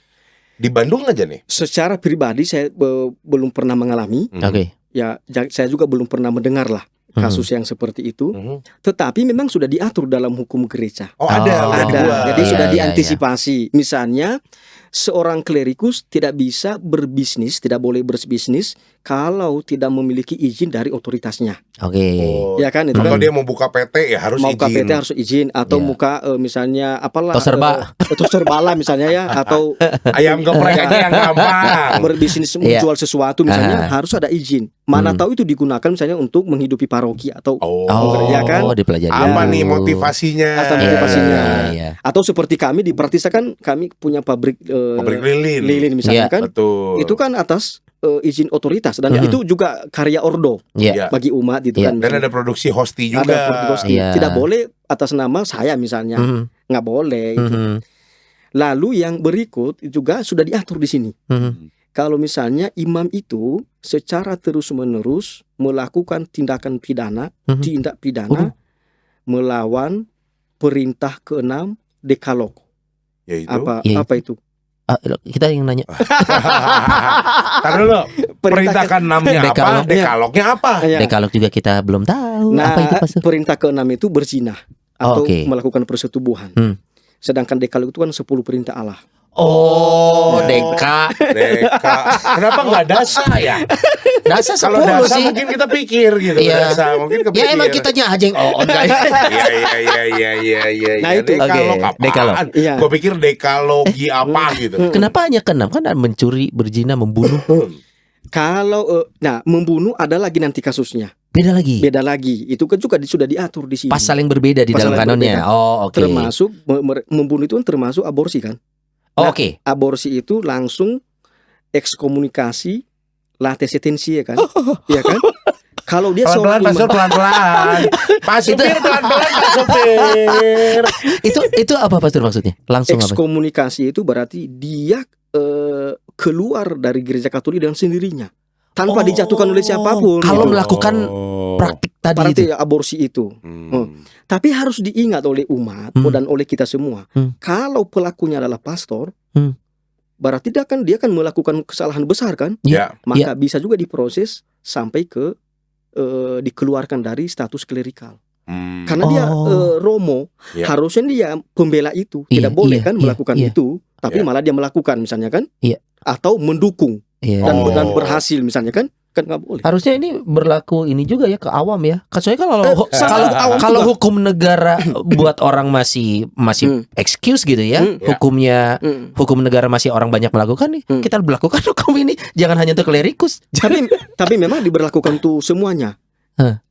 Speaker 1: Di Bandung aja nih.
Speaker 3: Secara pribadi saya belum pernah mengalami.
Speaker 2: Oke.
Speaker 3: Ya, saya juga belum pernah mendengar lah kasus yang seperti itu. Tetapi memang sudah diatur dalam hukum gereja.
Speaker 1: Oh, ada, udah
Speaker 3: Ada,
Speaker 1: dibuat.
Speaker 3: jadi sudah
Speaker 2: Iya,
Speaker 3: diantisipasi. Misalnya seorang klerikus tidak bisa berbisnis, tidak boleh berbisnis kalau tidak memiliki izin dari otoritasnya.
Speaker 2: Oke.
Speaker 1: Oh,
Speaker 3: Ya kan itu
Speaker 1: atau
Speaker 3: kan.
Speaker 1: dia mau buka PT ya harus
Speaker 3: Mau
Speaker 1: izin.
Speaker 3: KPT harus izin atau
Speaker 2: Iya.
Speaker 3: muka misalnya apalah
Speaker 2: Toserba.
Speaker 3: toserbala misalnya ya atau
Speaker 1: Ayam geprek aja yang gampang.
Speaker 3: berbisnis
Speaker 2: Iya.
Speaker 3: menjual sesuatu misalnya harus ada izin. Mana tahu itu digunakan misalnya untuk menghidupi paroki atau
Speaker 1: Oh,
Speaker 3: ya kan?
Speaker 2: Dipelajari.
Speaker 1: apa
Speaker 2: dulu.
Speaker 1: nih motivasinya?
Speaker 3: Apa
Speaker 2: Iya,
Speaker 3: motivasinya?
Speaker 2: iya.
Speaker 3: atau seperti kami di Praktisa kan kami punya pabrik
Speaker 1: Pabrik lilin.
Speaker 3: lilin misalnya
Speaker 2: Iya.
Speaker 3: kan.
Speaker 1: Betul.
Speaker 3: Itu kan atas izin otoritas dan itu juga karya ordo
Speaker 2: Iya.
Speaker 1: Iya.
Speaker 3: bagi umat itu
Speaker 2: Iya.
Speaker 3: kan.
Speaker 1: Dan ada produksi hosti juga.
Speaker 3: Ada produksi.
Speaker 2: Iya.
Speaker 3: Tidak boleh atas nama saya misalnya. Nggak boleh itu. Lalu yang berikut juga sudah diatur di sini. Kalau misalnya imam itu secara terus-menerus melakukan tindakan pidana, tindak pidana melawan perintah ke-6 Dekalog.
Speaker 1: Yaitu.
Speaker 3: Apa
Speaker 2: Yaitu.
Speaker 3: apa itu?
Speaker 2: Kita yang nanya.
Speaker 1: Tar dulu. Perintah ke-6-nya apa?
Speaker 2: Dekalog.
Speaker 1: Dekalognya apa?
Speaker 3: Ya.
Speaker 2: Dekalog juga kita belum tahu.
Speaker 3: Nah,
Speaker 2: Apa itu, Pastor?
Speaker 3: perintah ke-6 itu berzina atau
Speaker 2: Oke.
Speaker 3: melakukan persetubuhan. Sedangkan Dekalog itu kan 10 perintah Allah.
Speaker 2: Oh, Deka.
Speaker 1: Deka. Kenapa nggak Dasa ya?
Speaker 2: Dasa 10
Speaker 1: Kalau Dasa
Speaker 2: sih.
Speaker 1: mungkin kita pikir gitu.
Speaker 2: Iya.
Speaker 1: Dasa mungkin kepikir.
Speaker 2: Ya emang kitanya aja yang guys.
Speaker 1: Iya.
Speaker 3: Nah, itu.
Speaker 1: Dekalog
Speaker 2: Oke,
Speaker 1: apaan?
Speaker 2: dekalog.
Speaker 3: Iya.
Speaker 1: Gue pikir dekalogi apa gitu.
Speaker 2: Kenapa hanya ke-6? Kan mencuri, berzina, membunuh.
Speaker 3: Kalau membunuh ada lagi nanti kasusnya.
Speaker 2: Beda lagi.
Speaker 3: Beda lagi. Itu kan juga sudah diatur di sini.
Speaker 2: Pasal yang berbeda di
Speaker 3: Pasal
Speaker 2: dalam
Speaker 3: yang
Speaker 2: kanonnya.
Speaker 3: berbeda.
Speaker 2: Oh, oke.
Speaker 3: Termasuk membunuh itu kan termasuk aborsi kan.
Speaker 2: Oh,
Speaker 3: Nah,
Speaker 2: oke.
Speaker 3: Aborsi itu langsung ekskomunikasi late sentensi ya kan? Iya kan? Kalau dia
Speaker 1: Pelan-pelan, Pastor, pelan-pelan. Pak supir, pelan-pelan, Pak supir.
Speaker 2: Itu apa Pastor maksudnya? Langsung apa?
Speaker 3: ekskomunikasi itu berarti dia keluar dari gereja Katolik dengan sendirinya tanpa dijatuhkan oleh siapapun.
Speaker 2: Kalau
Speaker 3: gitu.
Speaker 2: melakukan praktik tadi
Speaker 3: Berarti
Speaker 2: itu.
Speaker 3: aborsi itu. Tapi harus diingat oleh umat dan oleh kita semua. Kalau pelakunya adalah pastor, berarti dia kan melakukan kesalahan besar kan?
Speaker 1: Ya.
Speaker 3: Maka bisa juga diproses sampai ke dikeluarkan dari status klerikal. Karena dia romo,
Speaker 1: Ya.
Speaker 3: harusnya dia pembela itu
Speaker 2: Iya,
Speaker 3: tidak boleh
Speaker 2: iya,
Speaker 3: kan
Speaker 2: iya,
Speaker 3: melakukan
Speaker 2: iya.
Speaker 3: itu, tapi
Speaker 1: Iya.
Speaker 3: malah dia melakukan misalnya kan?
Speaker 2: Iya.
Speaker 3: Atau mendukung
Speaker 2: Iya.
Speaker 3: dan berhasil misalnya kan nggak boleh.
Speaker 2: Harusnya ini berlaku ini juga ya ke awam ya. Soalnya
Speaker 3: awam
Speaker 2: kalau
Speaker 3: juga.
Speaker 2: hukum negara buat orang masih excuse gitu ya. Hukumnya hukum negara masih orang banyak melakukan nih. Kita berlakukan hukum ini jangan hanya untuk klerikus.
Speaker 3: Tapi memang diberlakukan tuh semuanya.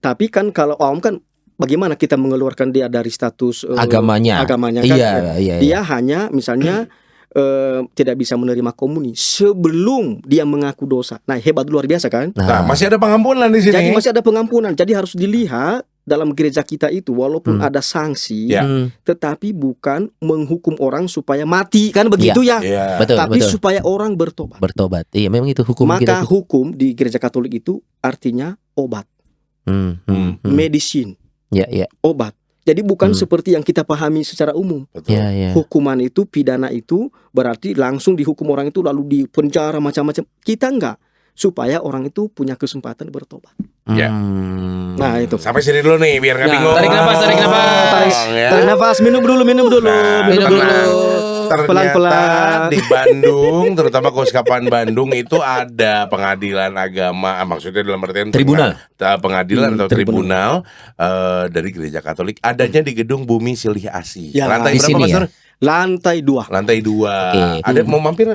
Speaker 3: Tapi kan kalau awam kan bagaimana kita mengeluarkan dia dari status
Speaker 2: Agamanya
Speaker 3: kan?
Speaker 2: Iya.
Speaker 3: Dia hanya misalnya tidak bisa menerima komuni sebelum dia mengaku dosa. Nah, hebat luar biasa kan?
Speaker 1: Nah, masih ada pengampunan di sini.
Speaker 3: Jadi masih ada pengampunan. Jadi harus dilihat dalam gereja kita itu walaupun ada sanksi,
Speaker 1: Ya.
Speaker 3: tetapi bukan menghukum orang supaya mati kan begitu ya?
Speaker 1: Iya.
Speaker 2: Betul,
Speaker 3: Tapi
Speaker 2: betul.
Speaker 3: supaya orang bertobat.
Speaker 2: Bertobat. Iya, memang itu hukum
Speaker 3: Maka
Speaker 2: kita.
Speaker 3: hukum di gereja Katolik itu artinya obat, medicine,
Speaker 2: Ya.
Speaker 3: obat. Jadi bukan seperti yang kita pahami secara umum.
Speaker 1: Betul.
Speaker 2: Ya.
Speaker 3: Hukuman itu, pidana itu berarti langsung dihukum orang itu lalu dipenjara macam-macam. Kita enggak, supaya orang itu punya kesempatan bertobat.
Speaker 1: Ya.
Speaker 3: Nah, itu.
Speaker 1: Sampai sini dulu nih biar nggak
Speaker 3: Nah,
Speaker 1: bingung.
Speaker 2: tarik nafas.
Speaker 3: Tarik nafas, minum dulu.
Speaker 1: Nah,
Speaker 2: Minum dulu.
Speaker 1: Ternyata
Speaker 3: Pelan-pelan.
Speaker 1: di Bandung, terutama Keuskupan Bandung itu ada pengadilan agama, maksudnya dalam artian
Speaker 2: Tribunal.
Speaker 1: pengadilan atau tribunal dari Gereja Katolik adanya di gedung Bumi Silih Asih.
Speaker 3: Ya,
Speaker 1: Lantai
Speaker 2: di
Speaker 1: berapa,
Speaker 2: sini
Speaker 1: Pastor?
Speaker 2: ya?
Speaker 3: Lantai 2.
Speaker 1: Lantai 2.
Speaker 2: Oke.
Speaker 1: Ada mau mampir?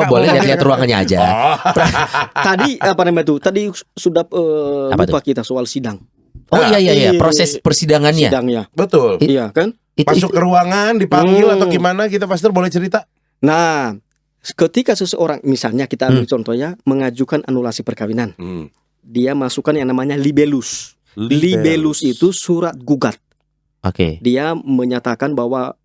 Speaker 2: Boleh lihat ruangannya aja.
Speaker 1: Oh.
Speaker 3: Tadi apa namanya itu? Tadi sudah
Speaker 2: Apa
Speaker 3: lupa kita soal sidang.
Speaker 2: Oh
Speaker 1: Nah,
Speaker 2: iya, proses persidangannya.
Speaker 3: Sidangnya.
Speaker 1: Betul.
Speaker 3: Iya kan?
Speaker 1: Masuk ke ruangan dipanggil atau gimana kita Pastor boleh cerita?
Speaker 3: Nah, ketika seseorang misalnya kita ambil contohnya mengajukan anulasi perkawinan. Dia masukkan yang namanya libellus. Libellus itu surat gugat.
Speaker 2: Oke.
Speaker 3: Dia menyatakan bahwa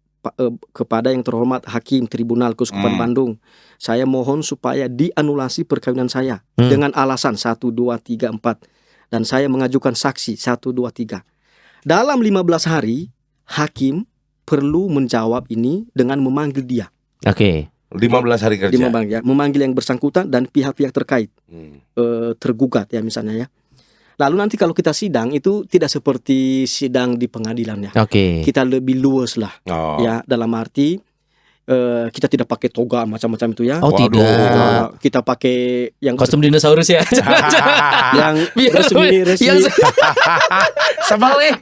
Speaker 3: kepada yang terhormat Hakim Tribunal Keuskupan Bandung, saya mohon supaya dianulasi perkawinan saya dengan alasan 1, 2, 3, 4 dan saya mengajukan saksi 1, 2, 3. Dalam 15 hari Hakim perlu menjawab ini dengan memanggil dia.
Speaker 2: Oke.
Speaker 1: 15 hari kerja.
Speaker 3: Memanggil yang bersangkutan dan pihak-pihak terkait tergugat ya misalnya ya. Lalu nanti kalau kita sidang itu tidak seperti sidang di pengadilan ya.
Speaker 2: Oke.
Speaker 3: Kita lebih luas lah
Speaker 1: Oh.
Speaker 3: ya, dalam arti kita tidak pakai toga macam-macam itu ya.
Speaker 2: Oh, tidak.
Speaker 3: Kita pakai yang
Speaker 2: Kostum dinosaurus ya.
Speaker 3: yang
Speaker 2: Biar
Speaker 3: resmi.
Speaker 2: yang-
Speaker 1: Sebel nih.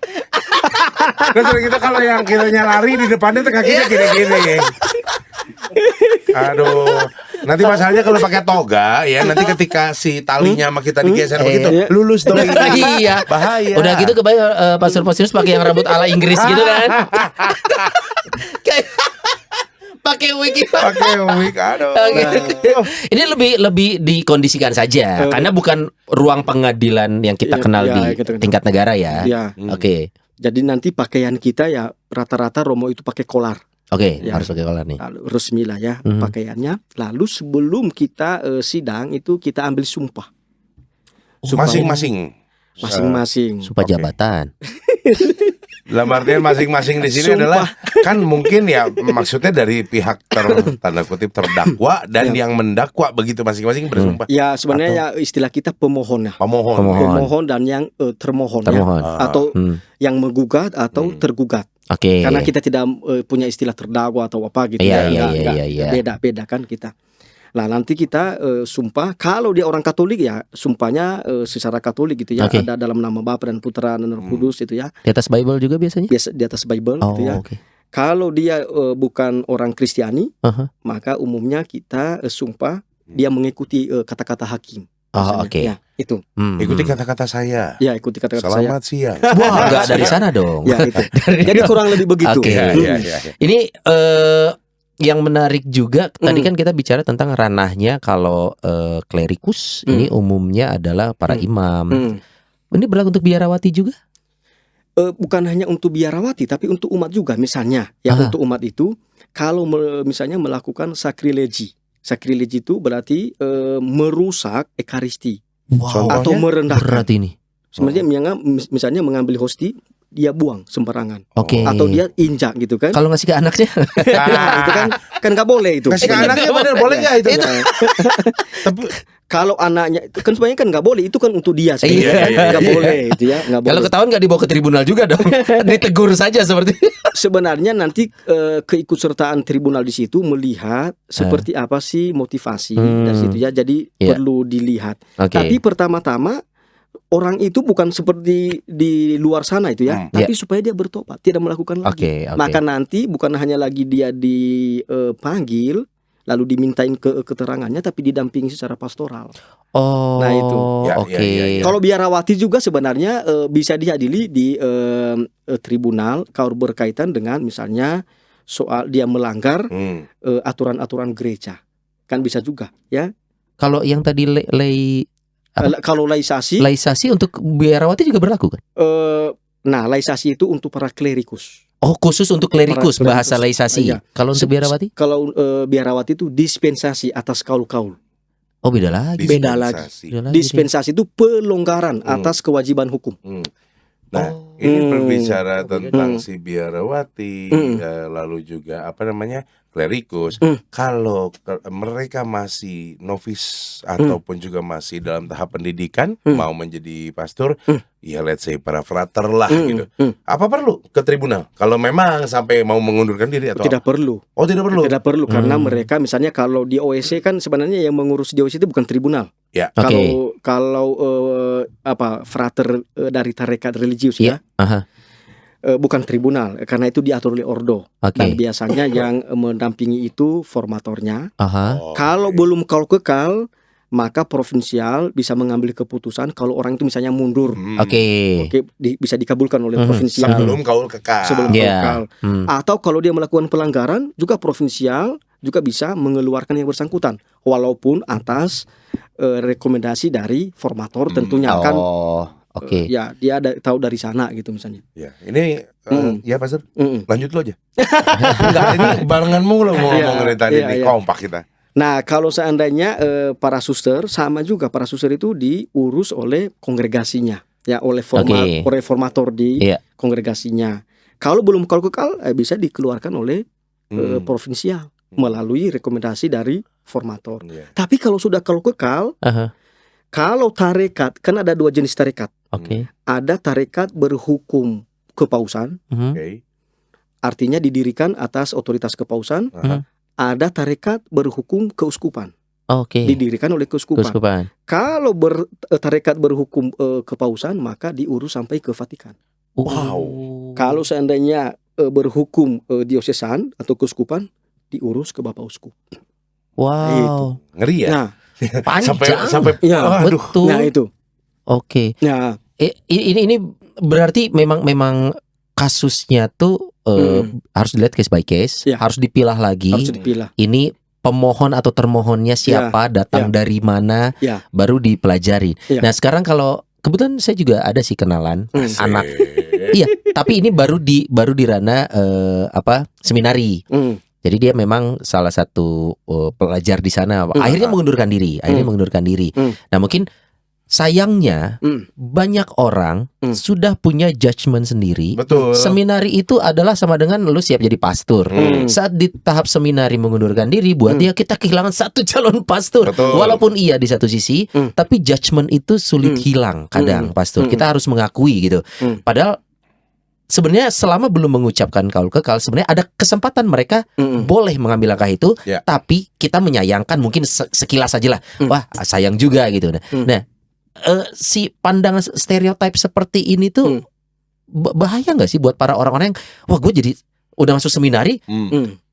Speaker 1: Terus kita kalau yang kiranya lari di depannya tuh kakinya gini-gini. Aduh. Nanti masalahnya kalau pakai toga ya, nanti ketika si talinya sama kita digeser begitu, lulus dong.
Speaker 2: Iya.
Speaker 1: Bahaya.
Speaker 2: Udah gitu kebayang pastor-pastor pakai yang rambut ala Inggris gitu kan. Kayak pakai wig gitu.
Speaker 1: Pakai wig, aduh.
Speaker 2: Oke. Ini lebih dikondisikan saja karena bukan ruang pengadilan yang kita kenal
Speaker 3: ya,
Speaker 2: di
Speaker 3: gitu.
Speaker 2: tingkat negara ya.
Speaker 3: Ya.
Speaker 2: Oke.
Speaker 3: Jadi nanti pakaian kita ya rata-rata romo itu pakai kolar.
Speaker 2: Oke,
Speaker 3: Ya.
Speaker 2: harus pakai kolar nih.
Speaker 3: Lalu resmi lah ya pakaiannya. Lalu sebelum kita sidang itu kita ambil sumpah.
Speaker 1: Masing-masing.
Speaker 3: Masing-masing.
Speaker 2: Sumpah jabatan.
Speaker 1: Dalam artian masing-masing di sini
Speaker 3: Sumpah.
Speaker 1: adalah kan mungkin ya maksudnya dari pihak tanda kutip terdakwa dan yang mendakwa begitu masing-masing bersumpah.
Speaker 3: Ya sebenarnya ya istilah kita pemohon ya.
Speaker 1: Pemohon.
Speaker 3: Pemohon dan yang termohon,
Speaker 2: Termohon.
Speaker 3: ya. Atau yang menggugat atau tergugat.
Speaker 2: Oke.
Speaker 3: Karena kita tidak punya istilah terdakwa atau apa gitu.
Speaker 2: Iya,
Speaker 3: ya.
Speaker 2: iya,
Speaker 3: Nggak,
Speaker 2: iya.
Speaker 3: beda-beda kan kita. Nah nanti kita sumpah, kalau dia orang Katolik ya sumpahnya secara Katolik gitu ya.
Speaker 2: Oke.
Speaker 3: Ada dalam nama Bapa dan Putra dan Roh Kudus itu ya.
Speaker 2: Di atas Bible juga biasanya?
Speaker 3: Biasa di atas Bible
Speaker 2: Oh,
Speaker 3: gitu ya.
Speaker 2: oke.
Speaker 3: Kalau dia bukan orang Kristiani,
Speaker 2: Aha.
Speaker 3: maka umumnya kita sumpah dia mengikuti kata-kata hakim.
Speaker 2: Oh,
Speaker 3: Misalnya.
Speaker 2: oke.
Speaker 3: Ya, itu.
Speaker 1: Ikuti kata-kata saya.
Speaker 3: Ya, ikuti kata-kata saya.
Speaker 1: Selamat siang.
Speaker 2: Wah, enggak dari sana dong.
Speaker 3: Ya, itu. Jadi kurang lebih begitu.
Speaker 2: Oke.
Speaker 1: Iya, iya, iya.
Speaker 2: Ini yang menarik juga tadi kan kita bicara tentang ranahnya kalau klerikus ini umumnya adalah para imam. Ini berlaku untuk biarawati juga?
Speaker 3: Bukan hanya untuk biarawati tapi untuk umat juga misalnya. Ya, untuk umat itu kalau misalnya melakukan sakrilegi. Sakrilegi itu berarti merusak ekaristi.
Speaker 2: Wow.
Speaker 3: Atau merendahkan.
Speaker 2: Berat ini.
Speaker 3: Sebenarnya misalnya mengambil hosti dia buang sembarangan.
Speaker 2: Oke.
Speaker 3: Atau dia injak gitu kan.
Speaker 2: Kalau ngasih ke anaknya?
Speaker 3: Nah, itu kan nggak boleh itu.
Speaker 1: Kasih ke anaknya bener boleh nggak itu?
Speaker 3: Tapi kalau anaknya kan sebenarnya kan nggak boleh, itu kan untuk dia
Speaker 2: Iya,
Speaker 3: sebenarnya. Nggak boleh itu ya, nggak boleh.
Speaker 2: Kalau ketahuan nggak dibawa ke tribunal juga dong. Ditegur saja seperti.
Speaker 3: Sebenarnya nanti keikutsertaan tribunal di situ melihat seperti apa sih motivasi dari situ ya. Jadi perlu dilihat. Tapi pertama-tama orang itu bukan seperti di luar sana itu ya, tapi supaya dia bertobat, tidak melakukan lagi. Maka nanti bukan hanya lagi dia dipanggil lalu dimintain keterangannya, tapi didampingi secara pastoral.
Speaker 2: Oh,
Speaker 3: nah itu.
Speaker 2: Oke.
Speaker 3: Kalau biarawati juga sebenarnya bisa diadili di tribunal kalau berkaitan dengan misalnya soal dia melanggar aturan-aturan gereja, kan bisa juga ya.
Speaker 2: Kalau yang tadi
Speaker 3: kalau laisasi
Speaker 2: untuk biarawati juga berlaku kan?
Speaker 3: Nah, laisasi itu untuk para klerikus.
Speaker 2: Oh, khusus untuk klerikus bahasa laisasi.
Speaker 3: Iya.
Speaker 2: Kalau untuk biarawati?
Speaker 3: Kalau biarawati itu dispensasi atas kaul-kaul.
Speaker 2: Oh, beda lagi.
Speaker 3: Beda lagi. Dispensasi itu pelonggaran atas kewajiban hukum.
Speaker 1: Nah, ini berbicara tentang si biarawati, lalu juga apa namanya klerikus. Kalau mereka masih novice ataupun juga masih dalam tahap pendidikan, mau menjadi pastor, ya let's say para frater lah gitu. Apa perlu ke tribunal? Kalau memang sampai mau mengundurkan diri atau
Speaker 3: tidak perlu.
Speaker 1: Oh, tidak perlu.
Speaker 3: Tidak perlu karena mereka misalnya kalau di OSC kan sebenarnya yang mengurus di OSC itu bukan tribunal.
Speaker 1: Ya.
Speaker 3: Kalau frater dari tarekat religius ya. Bukan tribunal karena itu diatur oleh ordo. Dan biasanya yang mendampingi itu formatornya. Kalau belum kekal maka provinsial bisa mengambil keputusan kalau orang itu misalnya mundur. Bisa dikabulkan oleh provinsial
Speaker 1: sebelum kaul kekal.
Speaker 3: Kekal. Atau kalau dia melakukan pelanggaran juga provinsial juga bisa mengeluarkan yang bersangkutan walaupun atas rekomendasi dari formator tentunya kan. Ya dia tahu dari sana gitu misalnya.
Speaker 1: Ya, ini ya Pastor, lanjut lo aja. Enggak, ini barenganmu lo mau ngomongin tadi nih, kompak kita.
Speaker 3: Nah, kalau seandainya para suster sama juga para suster itu diurus oleh kongregasinya, ya oleh formator di kongregasinya. Kalau belum kekal bisa dikeluarkan oleh provinsial melalui rekomendasi dari formator. Tapi kalau sudah kekal, kalau tarekat kan ada dua jenis tarekat. Ada tarekat berhukum kepausan, artinya didirikan atas otoritas kepausan. Ada tarekat berhukum keuskupan, didirikan oleh keuskupan. Kalau tarekat berhukum kepausan maka diurus sampai ke Vatikan. Kalau seandainya berhukum diosesan atau keuskupan diurus ke Bapak Uskup.
Speaker 2: Wow,
Speaker 1: ngeri ya.
Speaker 3: Nah,
Speaker 1: sampai
Speaker 3: ya,
Speaker 2: betul.
Speaker 3: Nah itu.
Speaker 2: Nah, ini berarti memang kasusnya tuh harus dilihat case by case, harus dipilah lagi. Ini pemohon atau termohonnya siapa, datang dari mana, baru dipelajari. Nah, sekarang kalau kebetulan saya juga ada sih kenalan anak. Iya, tapi ini baru di ranah seminari. Jadi dia memang salah satu pelajar di sana. Akhirnya mengundurkan diri. Nah, mungkin sayangnya banyak orang sudah punya judgement sendiri.
Speaker 1: Betul.
Speaker 2: Seminari itu adalah sama dengan lu siap jadi pastor. Saat di tahap seminari mengundurkan diri, buat dia kita kehilangan satu calon pastor. Walaupun iya di satu sisi, tapi judgement itu sulit hilang kadang pastor. Kita harus mengakui gitu. Padahal sebenarnya selama belum mengucapkan kaul kekal, sebenarnya ada kesempatan mereka boleh mengambil langkah itu,
Speaker 1: Ya.
Speaker 2: tapi kita menyayangkan mungkin sekilas aja lah. Wah, sayang juga gitu. Nah, si pandangan stereotip seperti ini tuh bahaya nggak sih buat para orang-orang yang wah gue jadi udah masuk seminari,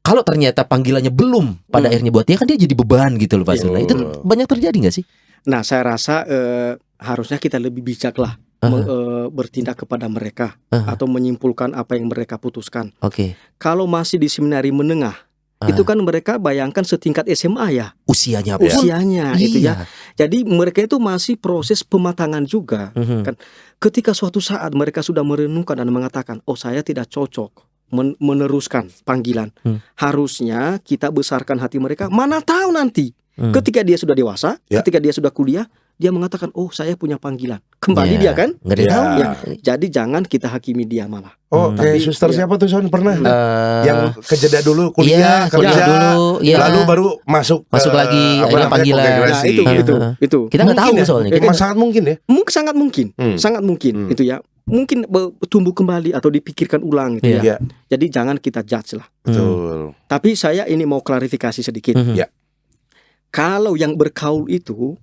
Speaker 2: kalau ternyata panggilannya belum pada akhirnya buat dia, kan dia jadi beban gitu loh Pastor. Nah, itu banyak terjadi nggak sih?
Speaker 3: Nah, saya rasa harusnya kita lebih bijak lah bertindak kepada mereka atau menyimpulkan apa yang mereka putuskan.
Speaker 2: Oke.
Speaker 3: Kalau masih di seminari menengah, itu kan mereka bayangkan setingkat SMA ya.
Speaker 2: Usianya pun.
Speaker 3: Usianya itu
Speaker 2: Iya.
Speaker 3: ya. Jadi mereka itu masih proses pematangan juga. Kan ketika suatu saat mereka sudah merenungkan dan mengatakan, oh saya tidak cocok meneruskan panggilan. Harusnya kita besarkan hati mereka. Mana tahu nanti ketika dia sudah dewasa, ketika dia sudah kuliah, dia mengatakan, oh saya punya panggilan. Kembali dia kan?
Speaker 2: Nggak ada tahu.
Speaker 3: Ya. Jadi jangan kita hakimi dia malah.
Speaker 1: Oh, kayak suster siapa tuh Son pernah yang kejeda dulu
Speaker 2: Iya,
Speaker 1: kuliah kerja
Speaker 2: kuliah dulu, iya.
Speaker 1: lalu baru masuk
Speaker 2: lagi
Speaker 1: apa
Speaker 2: ada
Speaker 1: namanya,
Speaker 2: panggilan.
Speaker 1: kongregasi.
Speaker 3: Nah, itu.
Speaker 2: Kita nggak tahu
Speaker 1: Mungkin ya?
Speaker 2: soalnya.
Speaker 1: Itu sangat mungkin ya.
Speaker 3: Sangat mungkin, sangat mungkin itu ya. Mungkin tumbuh kembali atau dipikirkan ulang gitu ya. Jadi jangan kita judge lah.
Speaker 1: Betul.
Speaker 3: Tapi saya ini mau klarifikasi sedikit.
Speaker 1: Ya.
Speaker 3: Kalau yang berkaul itu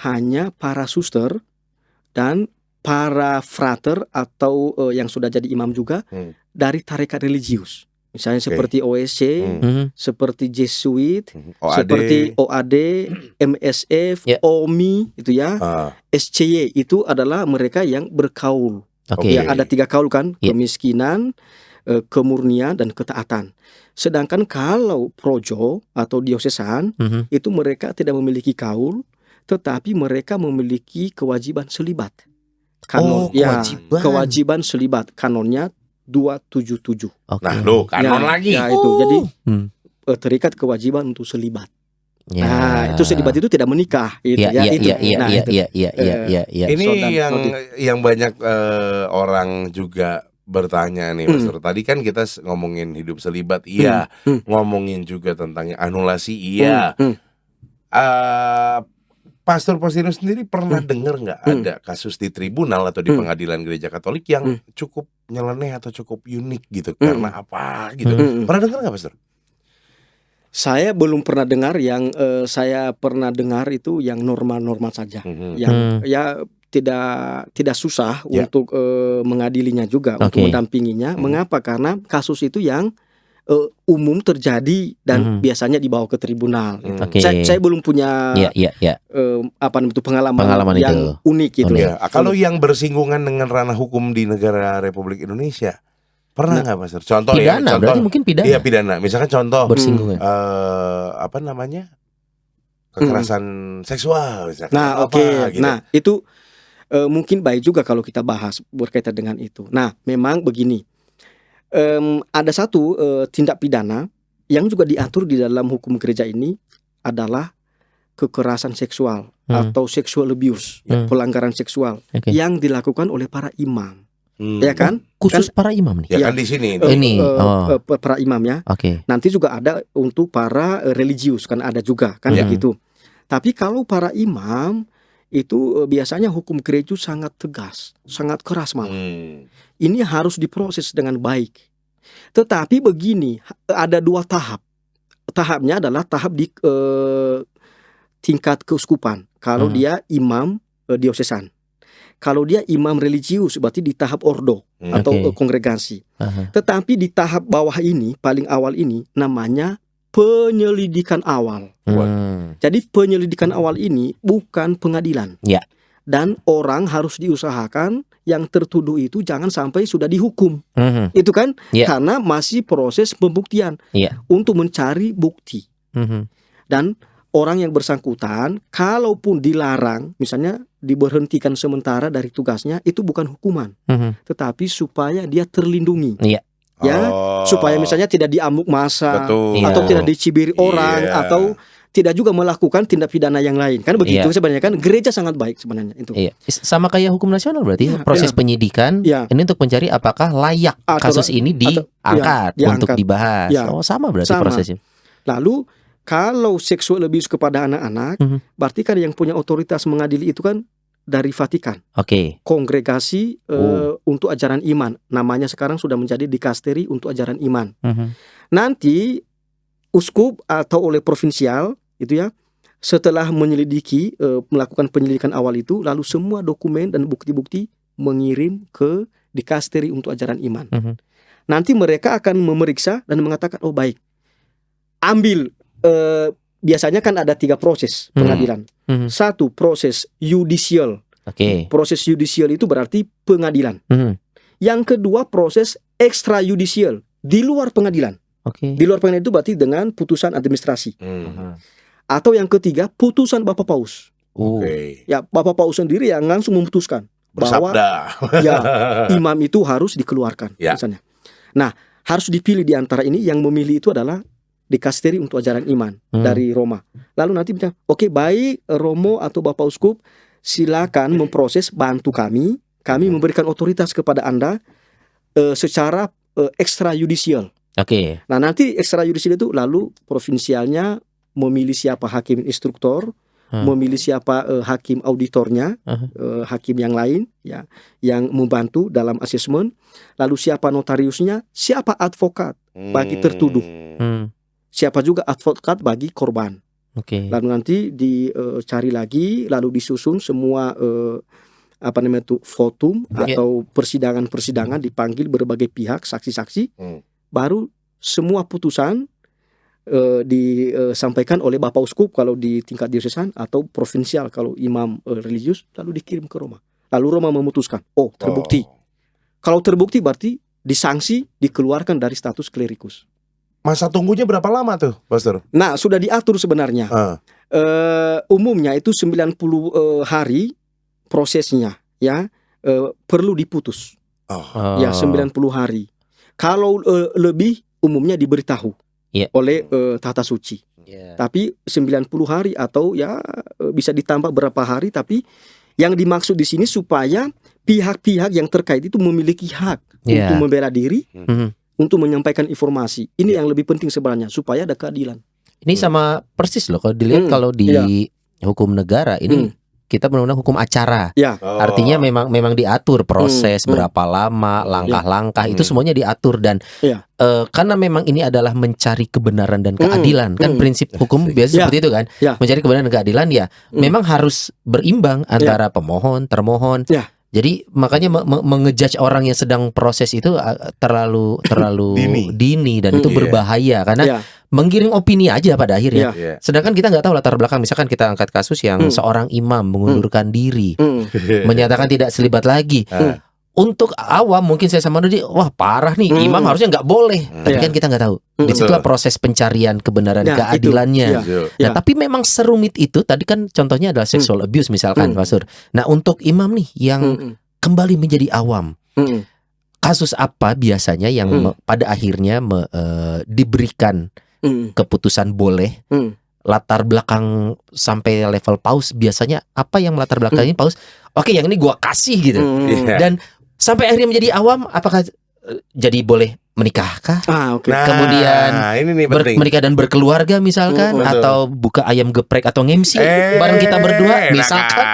Speaker 3: hanya para suster dan para frater atau yang sudah jadi imam juga dari tarekat religius. Misalnya seperti OSC, seperti Jesuit, seperti OAD, MSF, OMI itu ya. SCY itu adalah mereka yang berkaul. Ya, ada 3 kaul kan, kemiskinan, kemurnian dan ketaatan. Sedangkan kalau projo atau diosesan itu mereka tidak memiliki kaul, tetapi mereka memiliki kewajiban selibat. Kanon, kewajiban selibat. Kanonnya 277.
Speaker 1: Nah, lo kanon lagi.
Speaker 3: Ya itu. Jadi terikat kewajiban untuk selibat. Nah, itu selibat itu tidak menikah itu
Speaker 1: Ini yang banyak orang juga bertanya nih, Pastor. Tadi kan kita ngomongin hidup selibat, ngomongin juga tentang anulasi, Pastor Postinus sendiri pernah dengar nggak ada kasus di tribunal atau di pengadilan gereja Katolik yang cukup nyeleneh atau cukup unik gitu karena apa gitu? Pernah dengar nggak, Pastor?
Speaker 3: Saya belum pernah dengar. Yang saya pernah dengar itu yang normal-normal saja, yang ya tidak susah untuk mengadilinya juga, untuk mendampinginya. Mengapa? Karena kasus itu yang umum terjadi dan biasanya dibawa ke tribunal. Saya belum punya pengalaman yang itu unik gitu.
Speaker 1: Kalau yang bersinggungan dengan ranah hukum di negara Republik Indonesia, pernah nggak, Pastor? Contoh
Speaker 2: pidana,
Speaker 1: contoh,
Speaker 2: berarti mungkin pidana.
Speaker 1: Iya, pidana. Misalkan contoh
Speaker 2: bersinggungan.
Speaker 1: Kekerasan seksual misalkan.
Speaker 3: Nah, gitu. Nah, itu mungkin baik juga kalau kita bahas berkaitan dengan itu. Nah, memang begini. Ada satu tindak pidana yang juga diatur di dalam hukum gereja ini adalah kekerasan seksual atau sexual abuse, pelanggaran seksual yang dilakukan oleh para imam. Ya kan?
Speaker 2: Khusus para imam nih.
Speaker 1: Ya kan di sini.
Speaker 3: Para imam ya. Nanti juga ada untuk para religius kan ada juga kan begitu. Tapi kalau para imam itu biasanya hukum gereja sangat tegas, sangat keras malah. Ini harus diproses dengan baik. Tetapi begini, ada 2 tahap. Tahapnya adalah tahap di tingkat keuskupan. Kalau dia imam diosesan. Kalau dia imam religius berarti di tahap ordo atau kongregasi. Tetapi di tahap bawah ini, paling awal ini namanya penyelidikan awal. Jadi penyelidikan awal ini bukan pengadilan. Dan orang harus diusahakan yang tertuduh itu jangan sampai sudah dihukum. Itu kan karena masih proses pembuktian untuk mencari bukti. Dan orang yang bersangkutan kalaupun dilarang, misalnya diberhentikan sementara dari tugasnya, itu bukan hukuman, tetapi supaya dia terlindungi. Supaya misalnya tidak diamuk massa atau tidak dicibiri orang atau tidak juga melakukan tindak pidana yang lain. Kan begitu sebenarnya kan gereja sangat baik sebenarnya itu.
Speaker 2: Sama kayak hukum nasional berarti proses penyidikan ini untuk mencari apakah layak kasus ini diangkat untuk dibahas. Sama berarti prosesnya.
Speaker 3: Lalu kalau seksual abuse kepada anak-anak, berarti kan yang punya otoritas mengadili itu kan dari Vatikan.
Speaker 2: Oke.
Speaker 3: Kongregasi untuk ajaran iman. Namanya sekarang sudah menjadi dikasteri untuk ajaran iman. Nanti uskup atau oleh provinsial itu ya, setelah menyelidiki, melakukan penyelidikan awal itu, lalu semua dokumen dan bukti-bukti mengirim ke dikasteri untuk ajaran iman. Nanti mereka akan memeriksa dan mengatakan, oh baik, ambil. Biasanya kan ada 3 proses pengadilan. Satu, proses yudisial. Proses yudisial itu berarti pengadilan. Yang kedua, proses ekstrayudisial, di luar pengadilan. Di luar pengadilan itu berarti dengan putusan administrasi. Atau yang ketiga, putusan Bapak Paus. Ya, Bapak Paus sendiri yang langsung memutuskan bahwa ya, imam itu harus dikeluarkan. Misalnya. Nah, harus dipilih di antara ini. Yang memilih itu adalah dikasteri untuk ajaran iman dari Roma. Lalu nanti bilang, oke, baik Romo atau Bapak Uskup, silakan memproses, bantu kami. Kami memberikan otoritas kepada Anda secara ekstrayudisial. Nah, nanti ekstrayudisial itu lalu provinsialnya memilih siapa hakim instruktor, memilih siapa hakim auditornya, hakim yang lain ya, yang membantu dalam asesmen, lalu siapa notariusnya, siapa advokat bagi tertuduh, siapa juga advokat bagi korban. Lalu nanti dicari lagi, lalu disusun semua votum atau persidangan-persidangan, dipanggil berbagai pihak, saksi-saksi, baru semua putusan disampaikan oleh Bapak Uskup kalau di tingkat diosesan, atau provinsial kalau imam religius, lalu dikirim ke Roma. Lalu Roma memutuskan, oh terbukti. Kalau terbukti berarti disanksi, dikeluarkan dari status klerikus.
Speaker 1: Masa tunggunya berapa lama tuh, Pastor?
Speaker 3: Nah, sudah diatur sebenarnya. Umumnya itu 90 hari prosesnya ya, perlu diputus. Ya, 90 hari. Kalau lebih, umumnya diberitahu oleh tata suci. Tapi 90 hari atau ya bisa ditambah berapa hari, tapi yang dimaksud di sini supaya pihak-pihak yang terkait itu memiliki hak untuk membela diri, untuk menyampaikan informasi. Ini yang lebih penting sebenarnya, supaya ada keadilan.
Speaker 2: Ini sama persis loh kalau dilihat kalau di hukum negara ini kita benar-benar hukum acara. Artinya memang diatur proses berapa lama, langkah-langkah itu semuanya diatur, dan karena memang ini adalah mencari kebenaran dan keadilan. Kan prinsip hukum biasa seperti itu kan. Mencari kebenaran dan keadilan ya memang harus berimbang antara pemohon, termohon. Jadi makanya mengejudge orang yang sedang proses itu terlalu dini dan itu berbahaya karena menggiring opini aja pada akhirnya. Sedangkan kita nggak tahu latar belakang. Misalkan kita angkat kasus yang seorang imam mengundurkan diri, menyatakan tidak terlibat lagi. Untuk awam mungkin saya sama Dodi, wah parah nih, imam harusnya nggak boleh. Tapi kan kita nggak tahu. Disitulah proses pencarian kebenaran keadilannya. Nah, tapi memang serumit itu. Tadi kan contohnya adalah sexual abuse misalkan, Pastor. Nah, untuk imam nih yang kembali menjadi awam, kasus apa biasanya yang pada akhirnya diberikan keputusan boleh? Latar belakang sampai level paus biasanya apa yang melatar belakangi paus? Oke, yang ini gua kasih gitu. Dan sampai akhirnya menjadi awam, apakah jadi boleh menikahkah? Kemudian
Speaker 1: ini nih penting.
Speaker 2: menikah dan berkeluarga misalkan, atau buka ayam geprek atau ngemsi bareng kita berdua misalkan.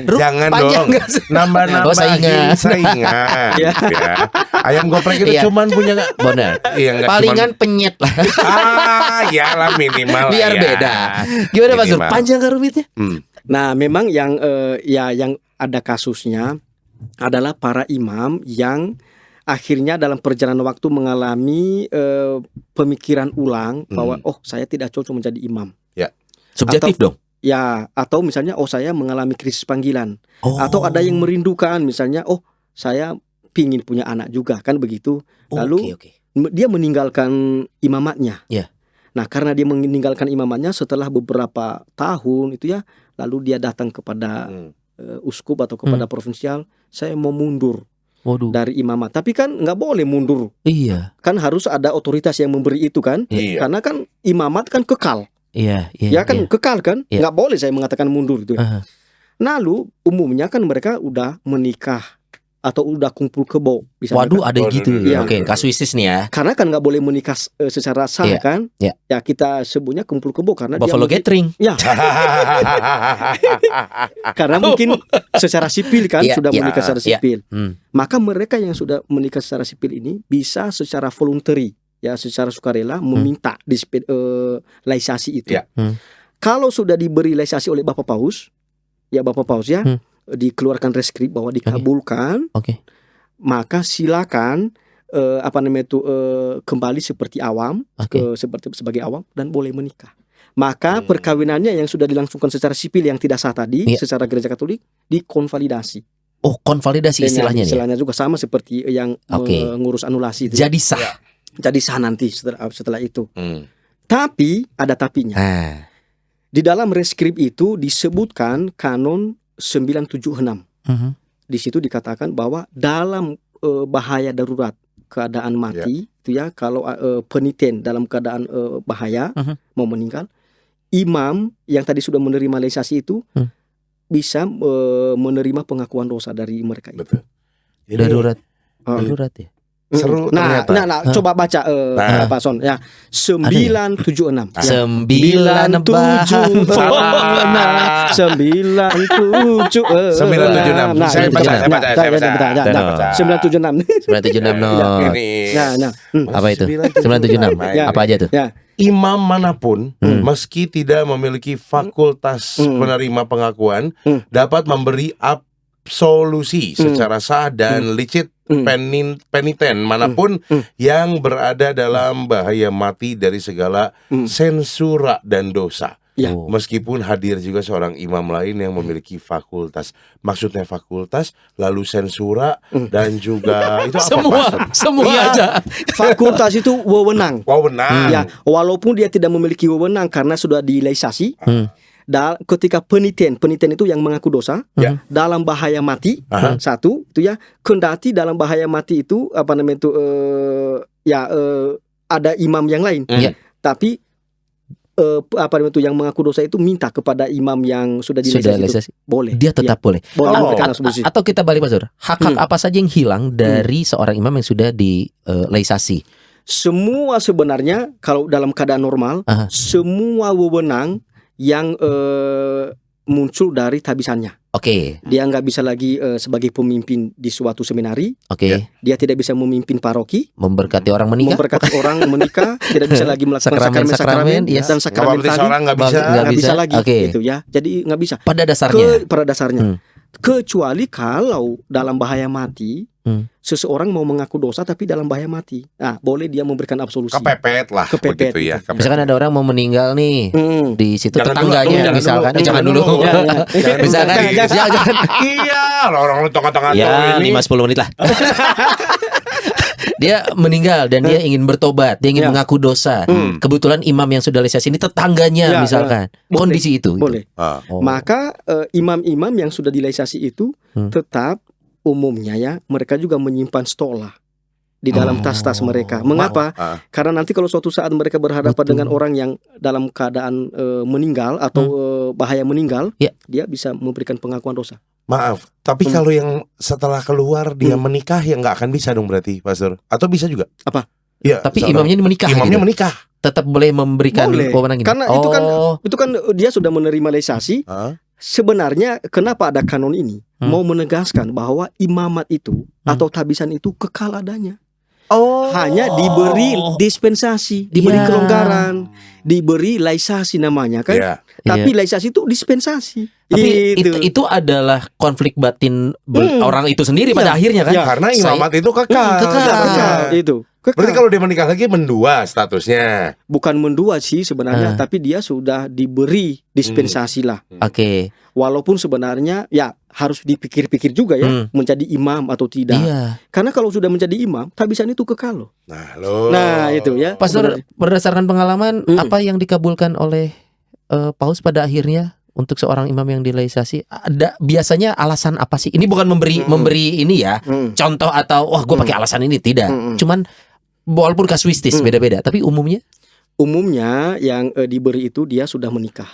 Speaker 1: Jangan dong nambah-nambah saingan. Ayam geprek itu cuman punya
Speaker 2: palingan penyet lah.
Speaker 1: Yalah minimal
Speaker 2: biar beda. Gimana Pak Sur? Panjang kan rumitnya?
Speaker 3: Nah, memang yang yang ada kasusnya adalah para imam yang akhirnya dalam perjalanan waktu mengalami pemikiran ulang bahwa saya tidak cocok menjadi imam.
Speaker 2: Subjektif dong.
Speaker 3: Ya, atau misalnya saya mengalami krisis panggilan. Atau ada yang merindukan misalnya saya pingin punya anak juga, kan begitu. Lalu dia meninggalkan imamatnya. Nah, karena dia meninggalkan imamatnya setelah beberapa tahun itu ya, lalu dia datang kepada uskup atau kepada provinsial, saya mau mundur dari imamat. Tapi kan nggak boleh mundur. Kan harus ada otoritas yang memberi itu kan. Karena kan imamat kan kekal. Kekal kan. Nggak boleh saya mengatakan mundur gitu. Lalu umumnya kan mereka udah menikah atau udah kumpul kebo.
Speaker 2: Waduh, ada gitu.
Speaker 3: Iya.
Speaker 2: Oke, kasuistis nih ya.
Speaker 3: Karena kan nggak boleh menikah secara sah
Speaker 2: Iya,
Speaker 3: kan?
Speaker 2: iya.
Speaker 3: Ya kita sebutnya kumpul kebo karena
Speaker 2: Buffalo
Speaker 3: dia
Speaker 2: Gathering.
Speaker 3: ya karena mungkin secara sipil kan
Speaker 2: Iya,
Speaker 3: sudah
Speaker 2: iya.
Speaker 3: menikah secara
Speaker 2: Iya.
Speaker 3: sipil.
Speaker 2: Hmm.
Speaker 3: Maka mereka yang sudah menikah secara sipil ini bisa secara voluntary ya secara sukarela meminta laisasi itu.
Speaker 1: Ya.
Speaker 3: Kalau sudah diberi laisasi oleh Bapak Paus, ya Bapak Paus ya dikeluarkan reskrip bahwa dikabulkan, maka silakan kembali seperti awam, seperti sebagai awam dan boleh menikah. Maka perkawinannya yang sudah dilangsungkan secara sipil yang tidak sah tadi secara gereja Katolik dikonvalidasi.
Speaker 2: Oh, konvalidasi istilahnya nih.
Speaker 3: Istilahnya juga sama seperti yang mengurus anulasi itu.
Speaker 2: Jadi sah.
Speaker 3: Jadi sah nanti setelah itu. Tapi ada tapinya. Di dalam reskrip itu disebutkan kanon 976. Di situ dikatakan bahwa dalam bahaya darurat keadaan mati itu ya kalau peniten dalam keadaan bahaya mau meninggal, imam yang tadi sudah menerima laisasi itu bisa menerima pengakuan dosa dari mereka itu.
Speaker 1: Betul.
Speaker 2: Darurat. Darurat ya.
Speaker 1: Seru ternyata.
Speaker 3: Coba baca Pak Son ya 976. 976.
Speaker 1: Saya baca.
Speaker 3: 976.
Speaker 2: 976. Apa itu? 976. Apa aja tuh?
Speaker 1: Imam manapun meski tidak memiliki fakultas penerima pengakuan dapat memberi absolusi secara sah dan licit peniten manapun yang berada dalam bahaya mati dari segala sensura dan dosa. Meskipun hadir juga seorang imam lain yang memiliki fakultas. Maksudnya fakultas, lalu sensura dan juga itu apa?
Speaker 2: Semua aja.
Speaker 3: Fakultas itu wewenang.
Speaker 1: Wewenang.
Speaker 3: Ya, walaupun dia tidak memiliki wewenang karena sudah dilaisasi. Ketika peniten itu yang mengaku dosa dalam bahaya mati satu itu ya, kendati dalam bahaya mati itu ada imam yang lain, tapi yang mengaku dosa itu minta kepada imam yang sudah dilaisasi boleh,
Speaker 2: dia tetap boleh.
Speaker 3: Atau
Speaker 2: kita balik Pastor, hak apa saja yang hilang dari seorang imam yang sudah dilaisasi?
Speaker 3: Semua sebenarnya kalau dalam keadaan normal semua wewenang yang muncul dari tabisannya. Dia nggak bisa lagi sebagai pemimpin di suatu seminari. Dia tidak bisa memimpin paroki,
Speaker 2: memberkati orang menikah,
Speaker 3: tidak bisa lagi melakukan sakramen dan sakramen tadi nggak bisa lagi. Gitu ya. Jadi nggak bisa.
Speaker 2: Pada dasarnya. Kecuali kalau dalam bahaya mati, seseorang mau mengaku dosa tapi dalam bahaya mati, boleh dia memberikan absolusi.
Speaker 1: Kepepet lah, begitu ya.
Speaker 2: Misalkan ada orang mau meninggal nih di situ, tetangganya misalkan, jangan dulu. Misalkan, jangan.
Speaker 1: Iya, orang tengah-tengah
Speaker 2: ya 5-10 menit lah. Dia meninggal dan dia ingin bertobat, dia ingin mengaku dosa. Kebetulan imam yang sudah laisasi ini tetangganya misalkan. Kondisi itu.
Speaker 3: Boleh. Maka imam-imam yang sudah dilaisasi itu tetap umumnya ya mereka juga menyimpan stola di dalam tas-tas mereka. Mengapa? Karena nanti kalau suatu saat mereka berhadapan dengan orang yang dalam keadaan meninggal atau bahaya meninggal, dia bisa memberikan pengakuan dosa.
Speaker 1: Maaf, tapi kalau yang setelah keluar dia menikah ya nggak akan bisa dong berarti, Pastor? Atau bisa juga?
Speaker 3: Apa?
Speaker 1: Ya,
Speaker 2: tapi imamnya menikah.
Speaker 1: Imamnya menikah.
Speaker 2: Tetap boleh memberikan wewenang ini.
Speaker 3: Karena itu kan dia sudah menerima laisasi. Sebenarnya kenapa ada kanon ini? Mau menegaskan bahwa imamat itu atau tabisan itu kekal adanya. Hanya diberi dispensasi, diberi kelonggaran, diberi laisasi namanya kan. Tapi laisasi itu dispensasi.
Speaker 2: Tapi itu adalah konflik batin orang itu sendiri pada akhirnya kan.
Speaker 1: Karena imamat itu kekal.
Speaker 3: Itu.
Speaker 1: Berarti kalau dia menikah lagi mendua statusnya.
Speaker 3: Bukan mendua sih sebenarnya, tapi dia sudah diberi dispensasi lah. Walaupun sebenarnya ya harus dipikir-pikir juga ya menjadi imam atau tidak. Karena kalau sudah menjadi imam, tabisan itu kekal loh. Nah itu ya.
Speaker 2: Pastor, berdasarkan pengalaman apa yang dikabulkan oleh Paus pada akhirnya untuk seorang imam yang dilaisasi, ada biasanya alasan apa sih? Ini bukan memberi ini ya contoh atau wah gue pakai alasan ini, tidak. Cuman walaupun kasuistis beda-beda, tapi umumnya
Speaker 3: yang diberi itu dia sudah menikah.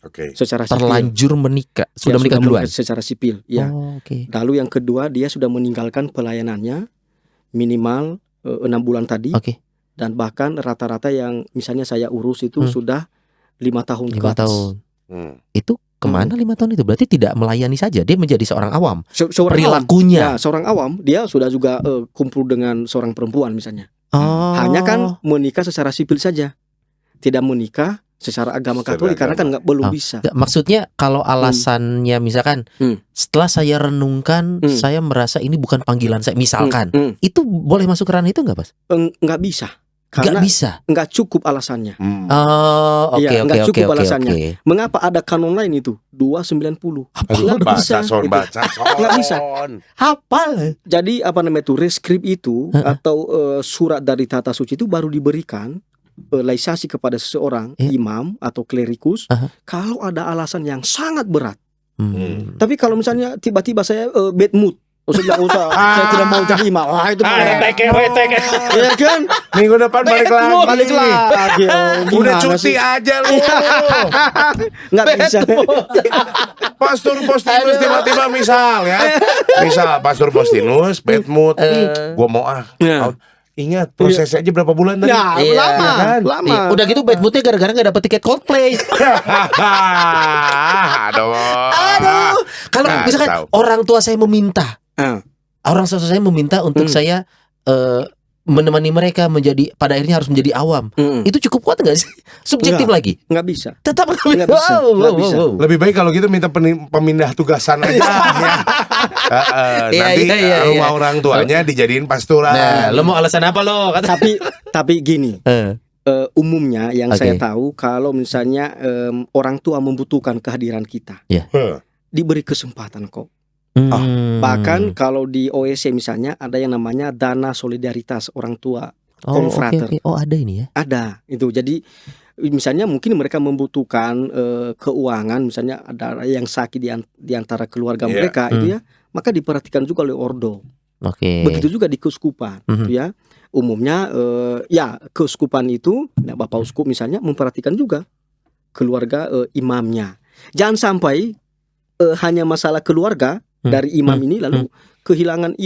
Speaker 1: Oke.
Speaker 3: secara sipil.
Speaker 2: Terlanjur menikah,
Speaker 3: Ya,
Speaker 2: sudah menikah duluan.
Speaker 3: secara sipil, ya.
Speaker 2: Oh, oke.
Speaker 3: Lalu yang kedua, dia sudah meninggalkan pelayanannya minimal 6 bulan tadi,
Speaker 2: Oke.
Speaker 3: dan bahkan rata-rata yang misalnya saya urus itu sudah 5 tahun ke
Speaker 2: 5
Speaker 3: atas.
Speaker 2: tahun.
Speaker 1: Hmm.
Speaker 2: Itu kemana 5 tahun itu? Berarti tidak melayani saja, dia menjadi seorang awam.
Speaker 3: Seorang
Speaker 2: Perilakunya.
Speaker 3: awam, ya, seorang awam, dia sudah juga kumpul dengan seorang perempuan misalnya.
Speaker 2: Oh.
Speaker 3: Hanya kan menikah secara sipil saja, tidak menikah secara agama
Speaker 1: Secara
Speaker 3: Katolik karena kan belum bisa.
Speaker 2: Nggak, maksudnya kalau alasannya misalkan setelah saya renungkan saya merasa ini bukan panggilan saya misalkan, itu boleh masuk ke ranah itu nggak, Mas?
Speaker 3: Nggak bisa,
Speaker 2: Nggak
Speaker 3: karena
Speaker 2: bisa.
Speaker 3: nggak cukup alasannya.
Speaker 2: Oh, oke
Speaker 3: Iya,
Speaker 2: oke
Speaker 3: nggak
Speaker 2: oke
Speaker 3: cukup
Speaker 2: oke
Speaker 3: alasannya.
Speaker 2: oke.
Speaker 3: Mengapa ada kanon lain itu 290?
Speaker 1: Aduh,
Speaker 3: Nggak bisa,
Speaker 1: baca son,
Speaker 3: gitu.
Speaker 1: baca son.
Speaker 3: Nggak bisa.
Speaker 2: Hafal.
Speaker 3: Jadi apa namanya itu reskrip itu atau surat dari tata suci itu baru diberikan laisasi kepada seseorang imam atau klerikus kalau ada alasan yang sangat berat. Tapi kalau misalnya tiba-tiba saya bad mood, saya tidak mau jadi imam, wah itu ya kan?
Speaker 1: Minggu depan balik lagi. Udah
Speaker 3: Gimana
Speaker 1: cuti
Speaker 3: sih?
Speaker 1: aja lu.
Speaker 3: Nggak bisa.
Speaker 1: Pastor Postinus tiba-tiba misal Pastor Postinus bad mood. Gua mau
Speaker 3: Ya.
Speaker 1: out. Ingat prosesnya aja berapa bulan tadi?
Speaker 3: Ya,
Speaker 2: Iya.
Speaker 3: lama,
Speaker 1: Kan?
Speaker 3: lama.
Speaker 2: Iya, udah gitu bad moodnya gara-gara nggak dapet tiket Coldplay.
Speaker 1: Aduh.
Speaker 2: Kalau
Speaker 1: Nah,
Speaker 2: misalkan
Speaker 1: tahu.
Speaker 2: orang tua saya meminta, orang tua saya meminta untuk saya menemani mereka menjadi pada akhirnya harus menjadi awam. Itu cukup kuat nggak sih? Subjektif lagi.
Speaker 3: Nggak bisa.
Speaker 2: Tetap
Speaker 3: Nggak bisa, nggak bisa.
Speaker 1: Lebih baik kalau gitu minta pemindah tugasan aja ya. Nanti
Speaker 2: Iya.
Speaker 1: rumah orang tuanya dijadiin pastoral.
Speaker 2: Nah, lo mau alasan apa lo? Kata.
Speaker 3: Tapi gini, umumnya yang
Speaker 2: Oke.
Speaker 3: saya tahu kalau misalnya orang tua membutuhkan kehadiran kita, diberi kesempatan kok. Bahkan kalau di OSC misalnya ada yang namanya dana solidaritas orang tua konfrater.
Speaker 2: Oke. Oh, ada ini ya.
Speaker 3: Ada itu. Jadi misalnya mungkin mereka membutuhkan keuangan, misalnya ada yang sakit di antara keluarga mereka itu ya, maka diperhatikan juga oleh ordo.
Speaker 2: Oke.
Speaker 3: Begitu juga di keuskupan itu ya. Umumnya ya keuskupan itu, nah, Bapak Uskup misalnya memperhatikan juga keluarga imamnya. Jangan sampai hanya masalah keluarga dari imam ini lalu kehilangan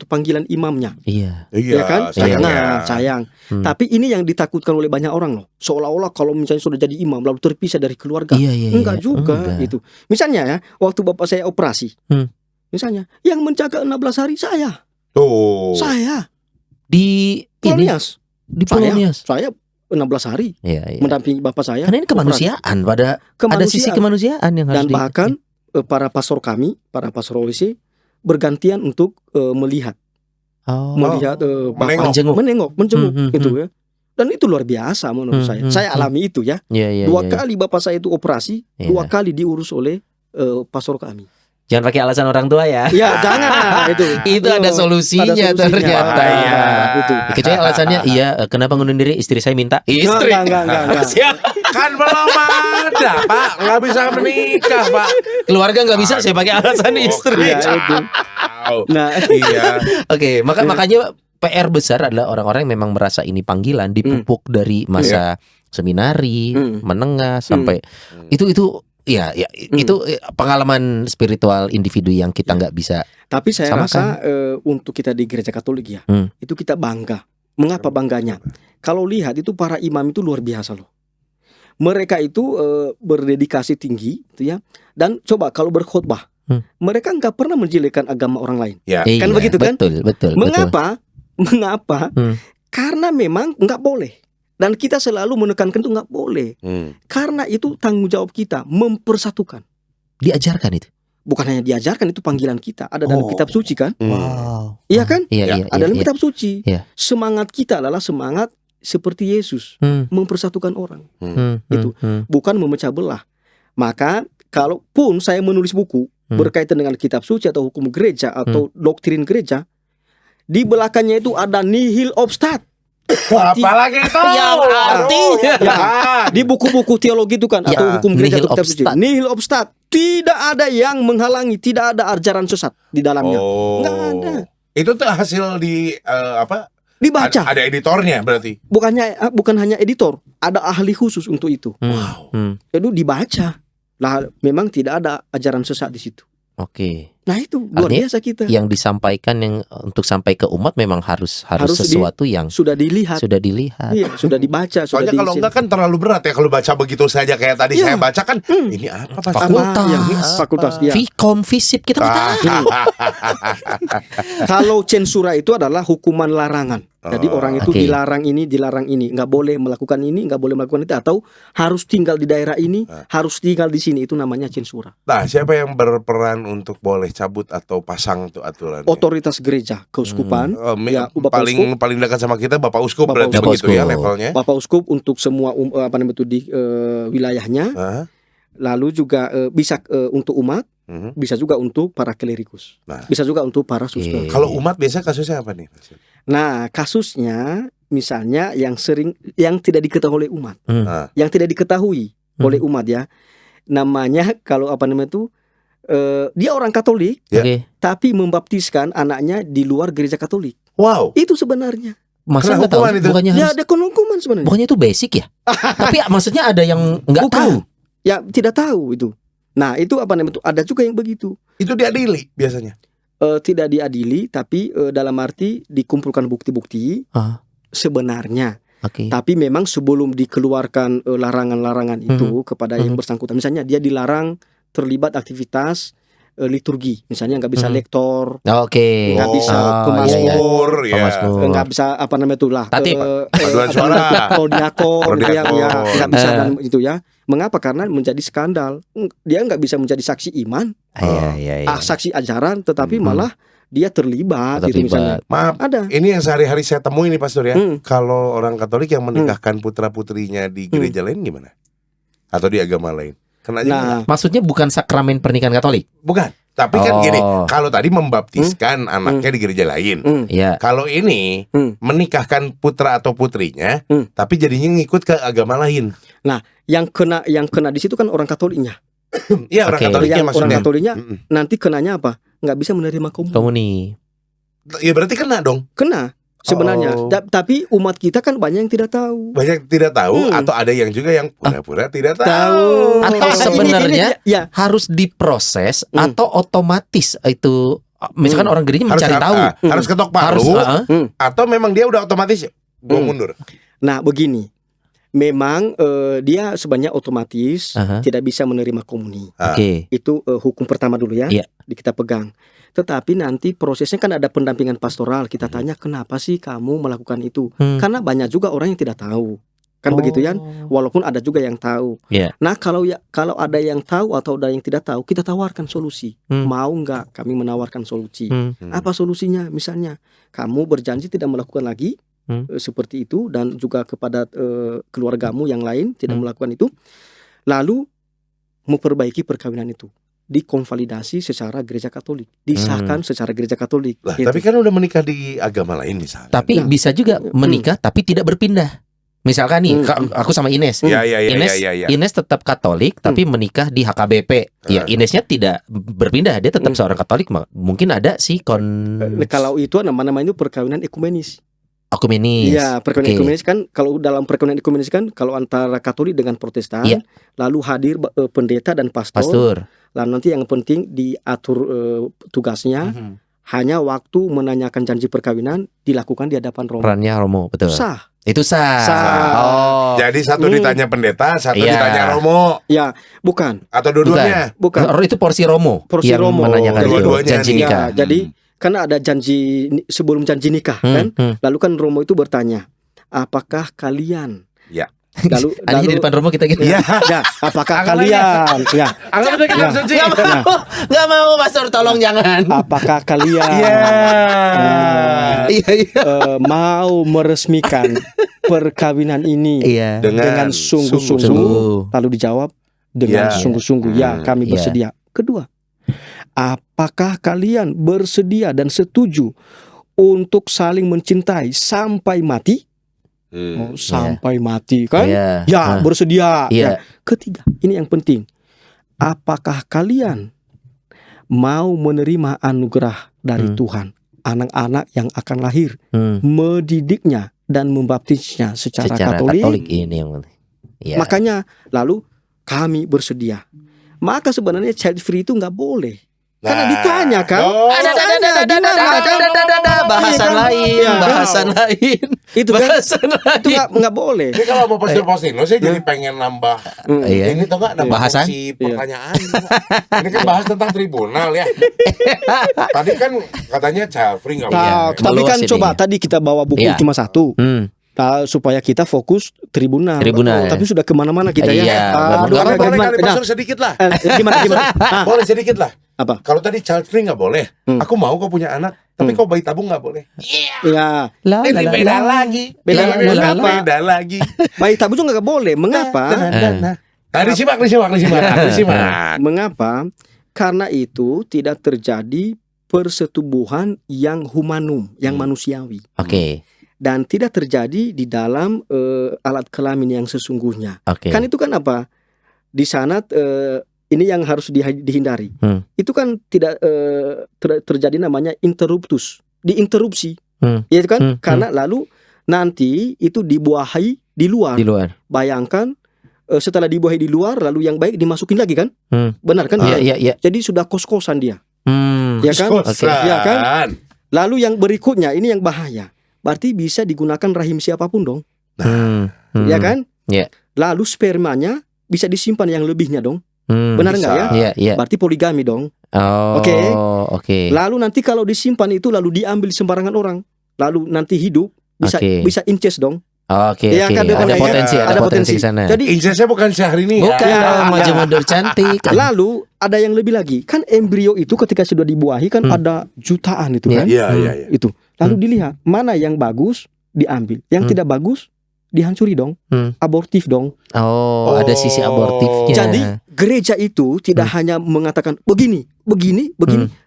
Speaker 3: panggilan imamnya.
Speaker 2: Iya.
Speaker 3: Ya kan?
Speaker 1: Sayangnya.
Speaker 3: Sayang. Tapi ini yang ditakutkan oleh banyak orang loh. Seolah-olah kalau misalnya sudah jadi imam lalu terpisah dari keluarga.
Speaker 2: Iya.
Speaker 3: Enggak juga
Speaker 2: Enggak.
Speaker 3: itu. Misalnya ya, waktu bapak saya operasi. Misalnya, yang menjaga 16 hari saya.
Speaker 1: Tuh.
Speaker 3: Saya.
Speaker 2: Di ini
Speaker 3: Polonias.
Speaker 2: di Polonias.
Speaker 3: Saya 16 hari
Speaker 2: Iya.
Speaker 3: mendampingi bapak saya.
Speaker 2: Karena ini kemanusiaan, ada sisi kemanusiaan yang harus
Speaker 3: Dan bahkan para pastor kami, para pastor OSC bergantian untuk melihat bapak menengok itu ya. Dan itu luar biasa menurut saya. Saya alami itu ya. Dua kali bapak saya itu operasi, 2 kali diurus oleh pastor kami.
Speaker 2: Jangan pakai alasan orang tua ya.
Speaker 3: Ya jangan itu.
Speaker 2: Itu ada solusinya ternyata ya.
Speaker 3: Itu.
Speaker 2: Kecuali alasannya kenapa ngundurin diri, istri saya minta. Istri.
Speaker 3: Enggak.
Speaker 1: Kan belum ada, Pak. Nggak bisa menikah, Pak.
Speaker 2: Keluarga nggak bisa, saya pakai alasan istri.
Speaker 3: Ya, itu. Nah,
Speaker 1: iya.
Speaker 2: Oke, makanya PR besar adalah orang-orang yang memang merasa ini panggilan, dipupuk dari masa seminari, menengah sampai itu ya itu pengalaman spiritual individu yang kita nggak bisa.
Speaker 3: Tapi saya
Speaker 2: samakan.
Speaker 3: rasa untuk kita di gereja Katolik ya, itu kita bangga. Mengapa bangganya? Kalau lihat itu para imam itu luar biasa loh. Mereka itu berdedikasi tinggi, gitu ya. Dan coba kalau berkhotbah, mereka nggak pernah menjelekkan agama orang lain.
Speaker 1: Ya.
Speaker 3: Kan begitu kan?
Speaker 2: Betul.
Speaker 3: Mengapa? Karena memang nggak boleh. Dan kita selalu menekankan itu nggak boleh. Karena itu tanggung jawab kita mempersatukan.
Speaker 2: Diajarkan itu.
Speaker 3: Bukan hanya diajarkan, itu panggilan kita. Ada dalam kitab suci kan?
Speaker 2: Wow.
Speaker 3: Iya kan?
Speaker 2: Iya.
Speaker 3: Ada dalam kitab suci.
Speaker 2: Iya.
Speaker 3: Semangat kita adalah semangat seperti Yesus, mempersatukan orang. Itu bukan memecah belah. Maka kalaupun saya menulis buku berkaitan dengan kitab suci atau hukum gereja atau doktrin gereja, di belakangnya itu ada nihil obstat.
Speaker 1: Apalagi itu?
Speaker 2: Yang artinya
Speaker 3: di buku-buku teologi itu kan atau hukum gereja atau kitab suci, nihil obstat. Tidak ada yang menghalangi, tidak ada ajaran sesat di dalamnya. Nggak ada.
Speaker 1: Itu tuh hasil
Speaker 3: Dibaca.
Speaker 1: Ada editornya berarti.
Speaker 3: Bukan hanya editor, ada ahli khusus untuk itu.
Speaker 1: Wow.
Speaker 3: Itu dibaca. Lah memang tidak ada ajaran sesat di situ.
Speaker 2: Oke.
Speaker 3: Nah itu luar
Speaker 2: Artinya
Speaker 3: biasa kita.
Speaker 2: Yang disampaikan yang untuk sampai ke umat memang harus
Speaker 3: Harus
Speaker 2: sesuatu yang
Speaker 3: Sudah dilihat.
Speaker 2: sudah dilihat.
Speaker 3: Iya, sudah dibaca, sudah
Speaker 1: Soalnya kalau enggak kan terlalu berat ya kalau baca begitu saja kayak tadi
Speaker 3: Iya.
Speaker 1: saya baca kan ini apa Pak?
Speaker 2: Fakultas.
Speaker 3: Ya, fakultas. Ya.
Speaker 2: Fikom, Fisip kita nggak tahu.
Speaker 3: Kalau censura itu adalah hukuman larangan. Jadi orang itu
Speaker 2: Oke.
Speaker 3: dilarang ini, nggak boleh melakukan ini, nggak boleh melakukan itu, atau harus tinggal di daerah ini, harus tinggal di sini. Itu namanya censura.
Speaker 1: Nah, siapa yang berperan untuk boleh cabut atau pasang tuh aturannya?
Speaker 3: Otoritas gereja, keuskupan, ya, Bapak Uskup.
Speaker 1: paling dekat sama kita Bapak Uskup
Speaker 3: Bapak
Speaker 1: berarti
Speaker 2: Uskup.
Speaker 1: begitu ya levelnya.
Speaker 3: Bapak Uskup untuk semua di wilayahnya.
Speaker 1: Hah?
Speaker 3: Lalu juga bisa untuk umat,
Speaker 1: Mhm.
Speaker 3: bisa juga untuk para klerikus,
Speaker 1: Nah.
Speaker 3: bisa juga untuk para suster.
Speaker 2: Oke.
Speaker 1: Kalau umat biasa kasusnya apa nih?
Speaker 3: Nah, kasusnya misalnya yang tidak diketahui oleh umat,
Speaker 1: Ah.
Speaker 3: yang tidak diketahui oleh umat ya, namanya kalau itu dia orang Katolik
Speaker 1: Ya.
Speaker 2: Oke.
Speaker 3: tapi membaptiskan anaknya di luar gereja Katolik.
Speaker 1: Wow.
Speaker 3: Itu sebenarnya
Speaker 2: Masa
Speaker 1: Kena
Speaker 2: nggak tahu?
Speaker 1: hukuman itu?
Speaker 2: Bukannya
Speaker 3: ya
Speaker 2: harus,
Speaker 3: ada hukuman sebenarnya.
Speaker 2: bukannya itu basic ya? Tapi maksudnya ada yang nggak
Speaker 3: Bukan.
Speaker 2: tahu.
Speaker 3: Ya tidak tahu itu. Nah itu ada juga yang begitu.
Speaker 1: Itu diadili biasanya.
Speaker 3: Tidak diadili, tapi dalam arti dikumpulkan bukti-bukti
Speaker 2: Ah.
Speaker 3: sebenarnya.
Speaker 2: Oke.
Speaker 3: Tapi memang sebelum dikeluarkan larangan-larangan itu kepada yang bersangkutan, misalnya dia dilarang terlibat aktivitas liturgi, misalnya nggak bisa lektor,
Speaker 2: Oke.
Speaker 3: nggak bisa
Speaker 2: iya, iya.
Speaker 1: Pemasmur, ya.
Speaker 2: Pemasmur.
Speaker 3: nggak bisa
Speaker 2: Tatip.
Speaker 1: Paduan suara.
Speaker 3: prodiakon, gitu ya,
Speaker 1: Prodiakon.
Speaker 3: nggak bisa dan itu ya. Mengapa? Karena menjadi skandal. Dia nggak bisa menjadi saksi iman,
Speaker 2: Iya.
Speaker 3: saksi ajaran, tetapi malah dia terlibat, gitu misalnya.
Speaker 1: Maaf,
Speaker 3: Ada.
Speaker 1: ini yang sehari-hari saya temui nih Pastor ya.
Speaker 3: Hmm.
Speaker 1: Kalau orang Katolik yang menikahkan putra-putrinya di gereja lain gimana? Atau di agama lain? Kena juga nggak?
Speaker 3: Nah,
Speaker 2: Maksudnya bukan sakramen pernikahan Katolik.
Speaker 1: Bukan. Tapi kan
Speaker 2: Oh.
Speaker 1: gini, kalau tadi membaptiskan anaknya di gereja lain.
Speaker 2: Iya.
Speaker 1: Kalau ini menikahkan putra atau putrinya, tapi jadinya ngikut ke agama lain.
Speaker 3: yang kena di situ kan orang Katoliknya.
Speaker 1: Iya, orang
Speaker 2: Oke.
Speaker 1: Katoliknya
Speaker 3: Yang orang
Speaker 1: maksudnya.
Speaker 3: Katoliknya
Speaker 1: Mm-mm.
Speaker 3: nanti kenanya apa? Nggak bisa menerima komuni.
Speaker 2: Komuni.
Speaker 1: Ya berarti kena dong.
Speaker 3: Kena sebenarnya.
Speaker 1: Oh.
Speaker 3: Tapi umat kita kan banyak yang tidak tahu.
Speaker 1: Banyak tidak tahu
Speaker 3: Hmm.
Speaker 1: atau ada yang juga yang pura-pura tidak tahu.
Speaker 2: Atau
Speaker 3: Nah,
Speaker 2: sebenarnya
Speaker 3: ya
Speaker 2: harus diproses atau otomatis itu misalkan orang gereja mencari tahu.
Speaker 1: Harus ketok
Speaker 2: Harus
Speaker 1: palu
Speaker 2: heeh.
Speaker 1: atau memang dia udah otomatis gua mundur.
Speaker 3: Nah begini, memang dia sebenarnya otomatis
Speaker 2: Aha.
Speaker 3: tidak bisa menerima komuni.
Speaker 2: Oke.
Speaker 3: Itu hukum pertama dulu ya,
Speaker 2: Iya.
Speaker 3: kita pegang. Tetapi nanti prosesnya kan ada pendampingan pastoral. Kita tanya kenapa sih kamu melakukan itu? Karena banyak juga orang yang tidak tahu, kan begitu ya. Walaupun ada juga yang tahu.
Speaker 2: Iya.
Speaker 3: Nah kalau ada yang tahu atau ada yang tidak tahu, kita tawarkan solusi. Mau nggak kami menawarkan solusi? Apa solusinya? Misalnya kamu berjanji tidak melakukan lagi seperti itu, dan juga kepada keluargamu yang lain tidak melakukan itu. Lalu memperbaiki perkawinan itu, dikonvalidasi secara gereja Katolik, disahkan secara gereja Katolik.
Speaker 1: Lah,
Speaker 3: gitu.
Speaker 1: tapi kan udah menikah di agama lain misalnya.
Speaker 2: Tapi
Speaker 3: Nah.
Speaker 2: bisa juga menikah tapi tidak berpindah. Misalkan nih, aku sama Ines.
Speaker 1: Ya.
Speaker 2: Ines tetap Katolik tapi menikah di HKBP. Ya, Inesnya tidak berpindah, dia tetap seorang Katolik. Mungkin ada sih
Speaker 3: Kalau itu nama-nama itu perkawinan ekumenis.
Speaker 2: Akumenis.
Speaker 3: Iya, perkawinan
Speaker 2: Oke.
Speaker 3: ekumenis kan, kalau dalam perkawinan ekumenis kan kalau antara Katolik dengan Protestan,
Speaker 2: Iya.
Speaker 3: lalu hadir pendeta dan pastor. Lalu nanti yang penting diatur tugasnya, hanya waktu menanyakan janji perkawinan dilakukan di hadapan Romo.
Speaker 2: Perannya Romo, betul.
Speaker 3: Sah.
Speaker 2: Itu sah.
Speaker 3: Sah.
Speaker 2: Oh.
Speaker 1: Jadi satu ditanya pendeta, satu
Speaker 2: Iya.
Speaker 1: ditanya Romo,
Speaker 3: Ya, bukan.
Speaker 1: atau dua-duanya.
Speaker 3: Bukan.
Speaker 2: Itu porsi Romo
Speaker 3: Porsi
Speaker 2: yang
Speaker 3: Romo.
Speaker 2: menanyakan itu
Speaker 1: Dua-duanya
Speaker 2: janji
Speaker 1: nih.
Speaker 2: nikah.
Speaker 3: Ya, jadi karena ada janji sebelum janji nikah kan, lalu kan Romo itu bertanya, apakah kalian?
Speaker 1: Ya.
Speaker 3: Lalu
Speaker 2: Ada di depan Romo kita gitu.
Speaker 3: ya, apakah kalian? Ya,
Speaker 1: Anggap itu kitab suci.
Speaker 2: Nggak mau, Pastor, tolong jangan.
Speaker 3: apakah kalian mau meresmikan perkawinan ini
Speaker 2: Iya.
Speaker 3: dengan sungguh-sungguh? Lalu dijawab dengan
Speaker 1: Ya.
Speaker 3: sungguh-sungguh, ya kami
Speaker 2: Iya.
Speaker 3: bersedia. Kedua, apakah kalian bersedia dan setuju untuk saling mencintai sampai mati? Sampai mati kan?
Speaker 2: Iya.
Speaker 3: Ya, bersedia.
Speaker 2: Iya.
Speaker 3: Ya. Ketiga, ini yang penting. Apakah kalian mau menerima anugerah dari Tuhan, anak-anak yang akan lahir, mendidiknya dan membaptisnya secara Katolik?
Speaker 2: Ini yang penting. Iya.
Speaker 3: Makanya lalu kami bersedia. maka sebenarnya child free itu nggak boleh.
Speaker 1: Nah.
Speaker 3: Karena ditanya kan,
Speaker 2: bahasan lain, bahasan lain.
Speaker 3: itu kan,
Speaker 2: Bahasan
Speaker 3: itu
Speaker 2: lain.
Speaker 3: nggak boleh.
Speaker 1: Ini kalau mau posting, saya jadi pengen nambah.
Speaker 2: Iya.
Speaker 1: Ini tau nggak nambah
Speaker 2: Bahasan?
Speaker 1: si pertanyaan. Ini kan bahas tentang tribunal ya. Tadi kan katanya child free nggak boleh.
Speaker 3: Nah, tapi kan
Speaker 2: Meluas
Speaker 3: coba
Speaker 2: ini.
Speaker 3: tadi kita bawa buku
Speaker 2: Iya.
Speaker 3: cuma satu. Nah, supaya kita fokus tribunal.
Speaker 2: Tribunal,
Speaker 3: Tapi sudah kemana-mana kita
Speaker 2: Iya,
Speaker 3: ya.
Speaker 2: benar.
Speaker 1: Boleh
Speaker 3: Gimana?
Speaker 1: kali Pastor sedikit lah.
Speaker 3: Gimana? Ah,
Speaker 1: Boleh sedikit lah.
Speaker 3: apa?
Speaker 1: Kalau tadi child free nggak boleh. Aku mau kau punya anak, tapi kau bayi tabung nggak boleh.
Speaker 3: Ya,
Speaker 1: Ini beda lagi. Beda lagi.
Speaker 3: bayi tabung juga nggak boleh. Mengapa?
Speaker 1: Nah, disimak.
Speaker 3: Mengapa? Karena itu tidak terjadi persetubuhan yang humanum, yang manusiawi,
Speaker 2: Oke.
Speaker 3: dan tidak terjadi di dalam alat kelamin yang sesungguhnya.
Speaker 2: Oke.
Speaker 3: Kan itu kan apa? Di sana ini yang harus dihindari. Itu kan tidak terjadi namanya interruptus, diinterupsi. Ya itu kan? Karena lalu nanti itu dibuahi di luar.
Speaker 2: Di luar.
Speaker 3: Bayangkan setelah dibuahi di luar, lalu yang baik dimasukin lagi kan? Benar kan?
Speaker 2: Iya.
Speaker 3: Jadi sudah kos-kosan dia.
Speaker 2: Hmm.
Speaker 3: Ya kan?
Speaker 1: Kos-kosan.
Speaker 3: Ya kan? Lalu yang berikutnya ini yang bahaya. Berarti bisa digunakan rahim siapapun dong. Ya kan?
Speaker 2: Iya.
Speaker 3: Lalu spermanya bisa disimpan yang lebihnya dong.
Speaker 2: Hmm.
Speaker 3: Benar nggak ya?
Speaker 2: Iya, iya.
Speaker 3: Berarti poligami dong.
Speaker 2: Oh,
Speaker 3: Oke.
Speaker 2: Oke.
Speaker 3: Lalu nanti kalau disimpan itu lalu diambil sembarangan orang. Lalu nanti hidup bisa
Speaker 2: Oke.
Speaker 3: bisa incest dong.
Speaker 2: Oke,
Speaker 3: Iya
Speaker 2: oke.
Speaker 3: kan,
Speaker 2: Ada
Speaker 3: ya?
Speaker 2: potensi, ada potensi ke sana.
Speaker 3: Jadi
Speaker 1: Incestnya bukan Syahrini
Speaker 2: Bukan
Speaker 1: ya.
Speaker 2: maju mundur cantik.
Speaker 3: lalu ada yang lebih lagi. Kan embrio itu ketika sudah dibuahi kan ada jutaan itu kan.
Speaker 1: Iya.
Speaker 3: Itu. Lalu dilihat mana yang bagus diambil, yang tidak bagus dihancuri dong, abortif dong.
Speaker 2: Oh, ada sisi abortifnya.
Speaker 3: Jadi gereja itu tidak hanya mengatakan begini,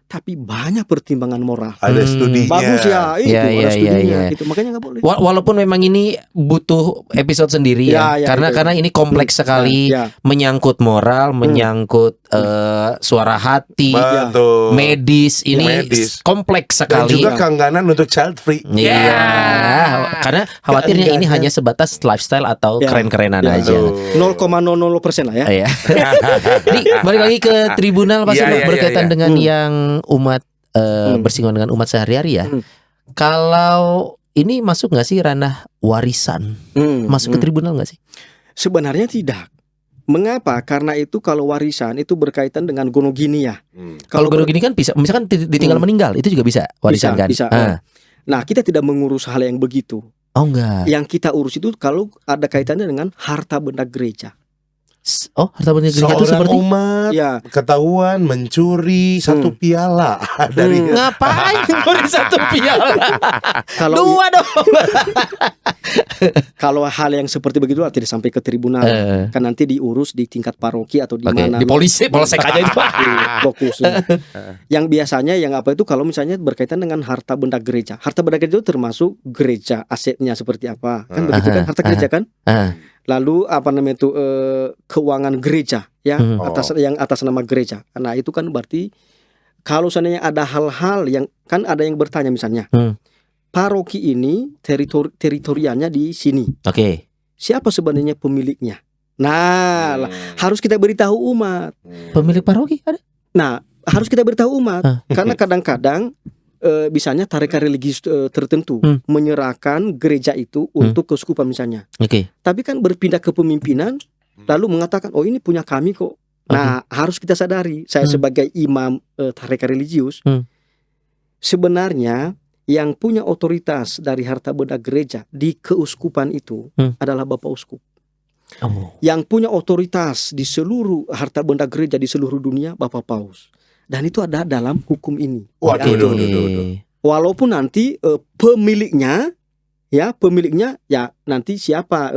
Speaker 3: tapi banyak pertimbangan moral.
Speaker 1: Ada studinya.
Speaker 3: Bagus ya, itu
Speaker 2: Iya,
Speaker 3: ada
Speaker 2: iya,
Speaker 3: studinya.
Speaker 2: iya.
Speaker 3: Gitu. Makanya nggak boleh.
Speaker 2: Walaupun memang ini butuh episode sendiri ya,
Speaker 3: Ya,
Speaker 2: karena
Speaker 3: itu.
Speaker 2: karena ini kompleks sekali,
Speaker 3: Ya.
Speaker 2: menyangkut moral, menyangkut suara hati,
Speaker 1: Betul.
Speaker 2: medis, ini
Speaker 1: Medis.
Speaker 2: kompleks
Speaker 1: Dan
Speaker 2: sekali.
Speaker 1: juga keengganan untuk child free.
Speaker 2: Iya, karena khawatirnya ini hanya sebatas lifestyle atau
Speaker 3: Ya.
Speaker 2: keren-kerenan
Speaker 3: Ya.
Speaker 2: aja.
Speaker 3: 0,00% lah ya.
Speaker 2: Iya. Jadi balik lagi ke tribunal pasti
Speaker 1: Iya, iya,
Speaker 2: berkaitan
Speaker 1: iya.
Speaker 2: dengan yang umat bersinggungan dengan umat sehari-hari ya. Kalau ini masuk nggak sih ranah warisan? Masuk ke tribunal nggak sih?
Speaker 3: Sebenarnya tidak. Mengapa? Karena itu kalau warisan itu berkaitan dengan gonoginia.
Speaker 2: Kalau gini kan bisa, misalkan ditinggal meninggal itu juga bisa warisan kan?
Speaker 3: Bisa. Nah, kita tidak mengurus hal yang begitu.
Speaker 2: Oh enggak.
Speaker 3: Yang kita urus itu kalau ada kaitannya dengan harta benda gereja.
Speaker 2: Oh, harta benda gereja itu
Speaker 1: Seorang
Speaker 2: seperti
Speaker 1: umat
Speaker 3: Ya,
Speaker 1: ketahuan mencuri satu piala dari
Speaker 2: ngapain beri satu piala?
Speaker 3: kalau
Speaker 2: Dua dong.
Speaker 3: kalau hal yang seperti begitu tidak sampai ke tribunal. Kan nanti diurus di tingkat paroki atau di
Speaker 2: Oke,
Speaker 3: mana.
Speaker 2: di polsek aja itu.
Speaker 3: Fokusnya. Yang biasanya yang apa itu kalau misalnya berkaitan dengan harta benda gereja. Harta benda gereja itu termasuk gereja, asetnya seperti apa. Kan begitu kan harta gereja kan? Lalu apa namanya itu keuangan gereja ya, atas nama gereja. Nah, itu kan berarti kalau seandainya ada hal-hal yang kan ada yang bertanya misalnya. Paroki ini teritorialnya di sini.
Speaker 2: Oke.
Speaker 3: Siapa sebenarnya pemiliknya? Nah, harus kita beritahu umat.
Speaker 2: Pemilik paroki ada?
Speaker 3: Nah, harus kita beritahu umat karena kadang-kadang misalnya tarekat religius tertentu menyerahkan gereja itu untuk keuskupan misalnya.
Speaker 2: Oke.
Speaker 3: Tapi kan berpindah ke pemimpinan lalu mengatakan oh ini punya kami kok. Nah, harus kita sadari saya sebagai imam tarekat religius sebenarnya yang punya otoritas dari harta benda gereja di keuskupan itu adalah Bapak Uskup. Yang punya otoritas di seluruh harta benda gereja di seluruh dunia Bapak Paus. Dan itu ada dalam hukum ini.
Speaker 1: Waduh.
Speaker 3: Walaupun nanti pemiliknya ya nanti siapa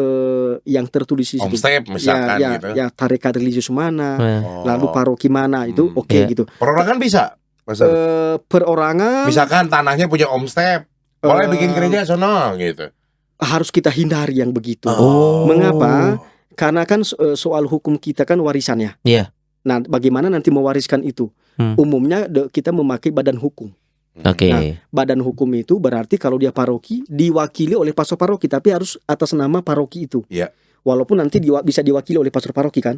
Speaker 3: yang tertulis di situ.
Speaker 1: Omstep misalkan
Speaker 3: ya,
Speaker 1: gitu.
Speaker 3: ya tarekat religius mana, lalu paroki mana itu oke gitu.
Speaker 1: Perorangan bisa.
Speaker 3: Perorangan
Speaker 1: Misalkan tanahnya punya omstep, boleh bikin gereja sono gitu.
Speaker 3: Harus kita hindari yang begitu.
Speaker 2: Oh.
Speaker 3: Mengapa? Karena kan soal hukum kita kan warisannya.
Speaker 2: Iya.
Speaker 3: Nah, bagaimana nanti mewariskan itu? Umumnya kita memakai badan hukum.
Speaker 2: Oke.
Speaker 3: Nah, badan hukum itu berarti kalau dia paroki diwakili oleh pastor paroki, tapi harus atas nama paroki itu.
Speaker 1: Iya.
Speaker 3: Walaupun nanti bisa diwakili oleh pastor paroki kan.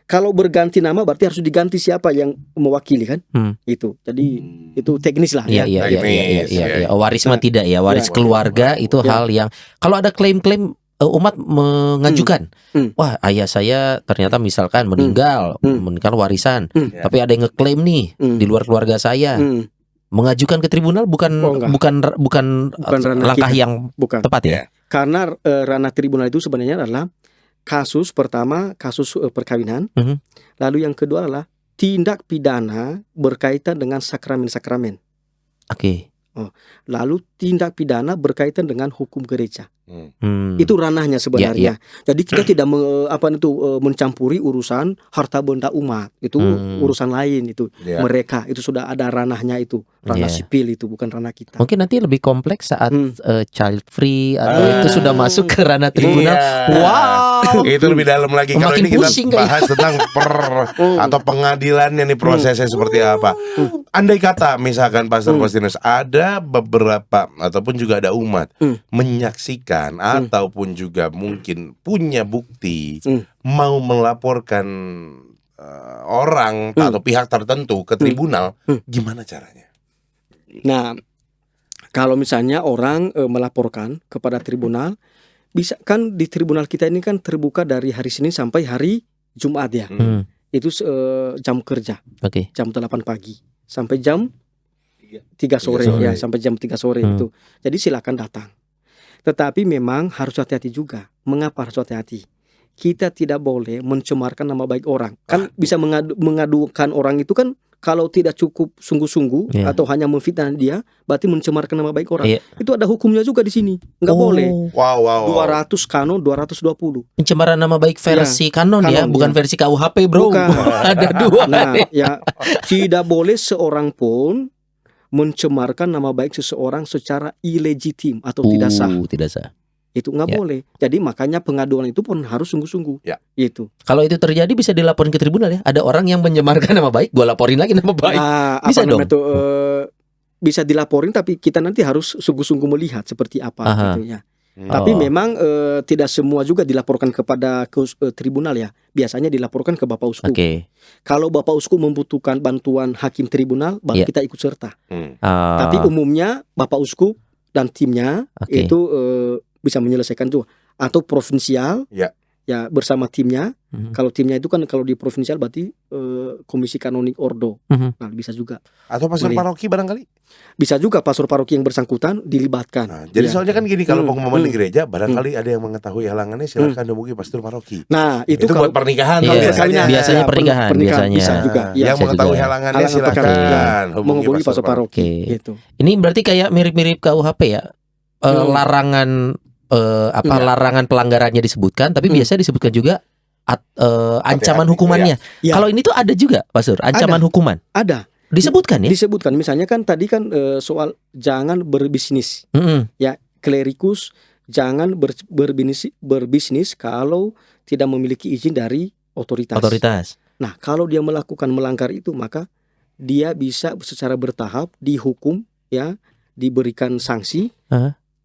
Speaker 3: Kalau berganti nama berarti harus diganti siapa yang mewakili kan. Itu. Jadi itu teknis lah ya.
Speaker 2: Iya. Warisma tidak ya, waris keluarga itu hal yang kalau ada klaim-klaim umat mengajukan, wah ayah saya ternyata misalkan meninggal warisan, tapi ada yang ngeklaim nih di luar keluarga saya, mengajukan ke tribunal bukan langkah yang tepat ya.
Speaker 3: Karena ranah tribunal itu sebenarnya adalah kasus pertama, kasus perkawinan, lalu yang kedua adalah tindak pidana berkaitan dengan sakramen-sakramen.
Speaker 2: Oke.
Speaker 3: Lalu tindak pidana berkaitan dengan hukum gereja. Itu ranahnya sebenarnya. Jadi kita tidak mencampuri urusan harta benda umat. Itu urusan lain itu. Mereka itu sudah ada ranahnya itu. Ranah sipil itu bukan ranah kita.
Speaker 2: Mungkin nanti lebih kompleks saat child free atau itu sudah masuk ke ranah tribunal. Wow.
Speaker 1: Itu lebih dalam lagi. Kalau ini kita bahas tentang atau pengadilannya nih prosesnya seperti apa. Andai kata misalkan Pastor Faustinus ada beberapa ataupun juga ada umat menyaksikan ataupun juga mungkin punya bukti mau melaporkan orang atau pihak tertentu ke tribunal, gimana caranya?
Speaker 3: Nah, kalau misalnya orang melaporkan kepada tribunal, bisa kan di tribunal kita ini kan terbuka dari hari Senin sampai hari Jumat ya. Itu jam kerja. Jam 8 pagi sampai jam 3 sore ya, sampai jam 3 sore itu. Jadi silakan datang. Tetapi memang harus hati-hati juga. Mengapa harus hati-hati? Kita tidak boleh mencemarkan nama baik orang. Kan bisa mengadukan orang itu kan kalau tidak cukup sungguh-sungguh atau hanya memfitnah dia, berarti mencemarkan nama baik orang. Itu ada hukumnya juga di sini. Enggak boleh. 200 kanon 220.
Speaker 2: Pencemaran nama baik versi kanon ya, bukan versi KUHP, Bro. Ada dua.
Speaker 3: Nah, ya tidak boleh seorang pun mencemarkan nama baik seseorang secara ilegitim atau tidak sah. Itu nggak boleh. Jadi makanya pengaduan itu pun harus sungguh-sungguh. Itu.
Speaker 2: Kalau itu terjadi bisa dilaporin ke tribunal ya. Ada orang yang mencemarkan nama baik, gue laporin lagi nama baik. Bisa dong.
Speaker 3: Bisa dilaporin, tapi kita nanti harus sungguh-sungguh melihat seperti apa gitu ya. Tapi memang tidak semua juga dilaporkan kepada tribunal ya. Biasanya dilaporkan ke Bapak Uskup. Kalau Bapak Uskup membutuhkan bantuan hakim tribunal, baru kita ikut serta. Tapi umumnya Bapak Uskup dan timnya itu bisa menyelesaikan juga. Atau provinsial ya bersama timnya. Kalau timnya itu kan kalau di provinsial berarti komisi kanonik ordo. Nah, bisa juga.
Speaker 1: Atau pastor paroki barangkali.
Speaker 3: Bisa juga pastor paroki yang bersangkutan dilibatkan.
Speaker 1: Nah, jadi soalnya kan gini, kalau pengumuman di gereja barangkali ada yang mengetahui halangannya, silakan hubungi pastor paroki.
Speaker 3: Nah, itu
Speaker 1: buat pernikahan
Speaker 2: biasanya pernikahan
Speaker 3: bisa juga.
Speaker 1: Yang mengetahui halangannya silakan hubungi pastor paroki.
Speaker 3: Gitu.
Speaker 2: Ini berarti kayak mirip-mirip KUHP ya. Larangan larangan pelanggarannya disebutkan, tapi biasanya disebutkan juga ancaman hukumannya. Kalau ini tuh ada juga, Pastor, ancaman hukuman.
Speaker 3: Ada.
Speaker 2: Disebutkan ya?
Speaker 3: Disebutkan. Misalnya kan tadi kan soal jangan berbisnis. Ya, klerikus jangan berbisnis kalau tidak memiliki izin dari otoritas. Nah, kalau dia melanggar itu, maka dia bisa secara bertahap dihukum ya, diberikan sanksi.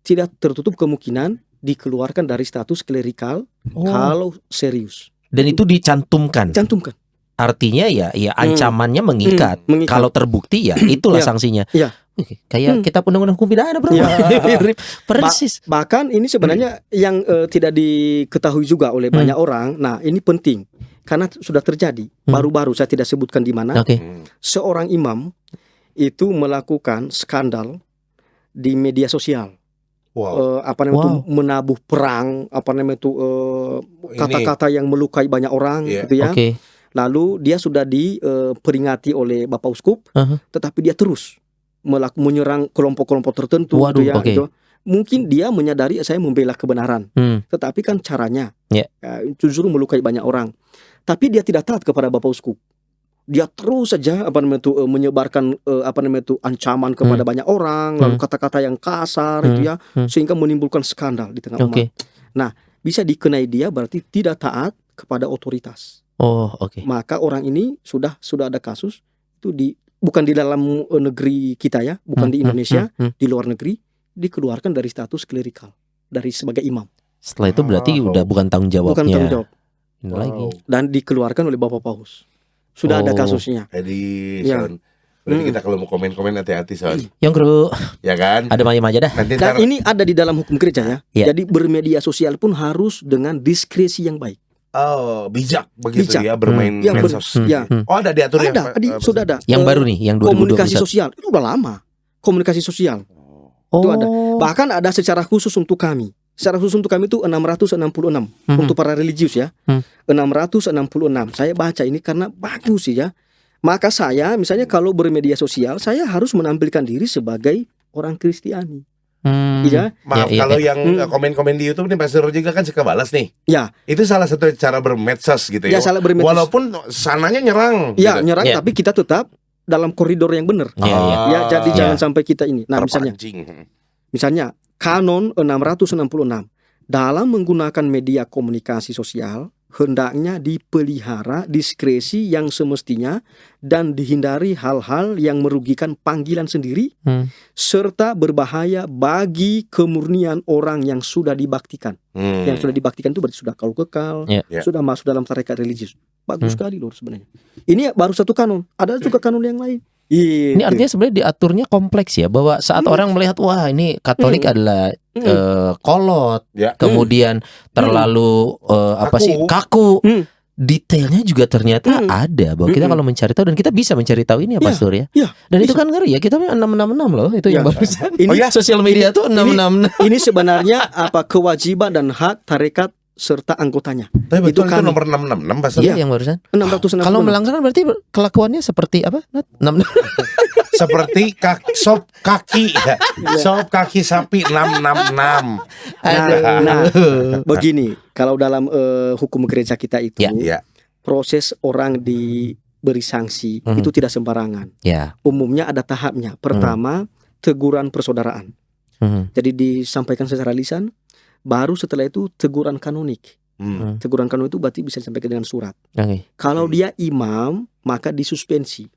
Speaker 3: Tidak tertutup kemungkinan dikeluarkan dari status klerikal kalau serius.
Speaker 2: Dan itu dicantumkan. Artinya ya ancamannya mengikat. Kalau terbukti ya itulah sanksinya. Kayak kita undang-undang hukum pidana, Bro. Persis.
Speaker 3: Bahkan ini sebenarnya yang tidak diketahui juga oleh banyak orang. Nah, ini penting karena sudah terjadi. Baru-baru saya tidak sebutkan di mana. Seorang imam itu melakukan skandal di media sosial. Menabuh perang, kata-kata yang melukai banyak orang gitu ya. Lalu dia sudah diperingati oleh Bapak Uskup, tetapi dia terus menyerang kelompok-kelompok tertentu gitu. Mungkin dia menyadari saya membela kebenaran, tetapi kan caranya justru melukai banyak orang. Tapi dia tidak taat kepada Bapak Uskup. Dia terus saja menyebarkan ancaman kepada banyak orang, lalu kata-kata yang kasar itu ya, sehingga menimbulkan skandal di tengah umat. Nah, bisa dikenai dia berarti tidak taat kepada otoritas. Maka orang ini sudah ada kasus itu bukan di dalam negeri kita ya, bukan di Indonesia, di luar negeri dikeluarkan dari status klerikal, dari sebagai imam.
Speaker 2: Setelah itu berarti udah bukan tanggung jawabnya.
Speaker 3: Bukan tanggung jawab.
Speaker 2: Ini lagi.
Speaker 3: Dan dikeluarkan oleh Bapak Paus. Sudah ada kasusnya.
Speaker 1: Jadi
Speaker 3: Ya.
Speaker 1: Son, berarti kita kalau mau komen-komen hati-hati Son.
Speaker 2: Yang kru
Speaker 1: Ya kan?
Speaker 2: ada mayem aja dah.
Speaker 1: Nanti
Speaker 3: Dan
Speaker 1: ntar
Speaker 3: ini ada di dalam hukum gereja ya.
Speaker 2: Ya.
Speaker 3: Jadi bermedia sosial pun harus dengan diskresi yang baik.
Speaker 1: bijak begitu
Speaker 3: Bijak.
Speaker 1: ya bermain
Speaker 3: Ya,
Speaker 1: medsos.
Speaker 3: Ya.
Speaker 1: Oh, ada diatur ya?
Speaker 3: Ada, sudah ada.
Speaker 2: Yang baru nih, yang 2021.
Speaker 3: Komunikasi sosial itu udah lama. Komunikasi sosial itu ada. Bahkan ada secara khusus untuk kami. Secara khusus untuk kami itu 666 untuk para religius ya. 666. Saya baca ini karena bagus sih ya. Maka saya misalnya kalau bermedia sosial, saya harus menampilkan diri sebagai orang Kristiani. Iya.
Speaker 1: Maaf kalau yang komen-komen di YouTube nih Pastor juga kan suka balas nih.
Speaker 3: Ya.
Speaker 1: Itu salah satu cara bermedsos gitu ya.
Speaker 3: Ya, salah bermedsos.
Speaker 1: Walaupun sananya nyerang.
Speaker 3: Ya,
Speaker 1: gitu.
Speaker 3: nyerang tapi kita tetap dalam koridor yang benar. Ya, jadi jangan sampai kita ini. Nah, misalnya Kanon 666 dalam menggunakan media komunikasi sosial hendaknya dipelihara diskresi yang semestinya dan dihindari hal-hal yang merugikan panggilan sendiri serta berbahaya bagi kemurnian orang yang sudah dibaktikan. Yang sudah dibaktikan itu berarti sudah kaul kekal, sudah masuk dalam tarekat religius. Bagus sekali loh sebenarnya. Ini baru satu kanon, ada juga kanon yang lain.
Speaker 2: Ini artinya sebenarnya diaturnya kompleks ya, bahwa saat orang melihat wah ini Katolik adalah kolot, kemudian terlalu kaku. Detailnya juga ternyata ada, bahwa kita kalau mencari tahu dan kita bisa mencari tahu ini ya Pastor ya. Dan itu kan ngeri ya, kita 666 loh itu yang barusan. Ini sosial media tuh 666.
Speaker 3: Ini sebenarnya kewajiban dan hak tarekat serta anggotanya.
Speaker 1: Tapi betul itu nomor 666 Pastor.
Speaker 2: Iya, yang barusan.
Speaker 3: 666.
Speaker 2: Kalau melanggar berarti kelakuannya seperti apa? 6
Speaker 1: seperti sop kaki ya. Sop kaki sapi 666.
Speaker 3: Nah, begini, kalau dalam hukum gereja kita itu proses orang diberi sanksi itu tidak sembarangan. Umumnya ada tahapnya. Pertama, teguran persaudaraan. Jadi disampaikan secara lisan. Baru setelah itu teguran kanonik. Teguran kanonik itu berarti bisa disampaikan dengan surat. Kalau dia imam, maka disuspensi.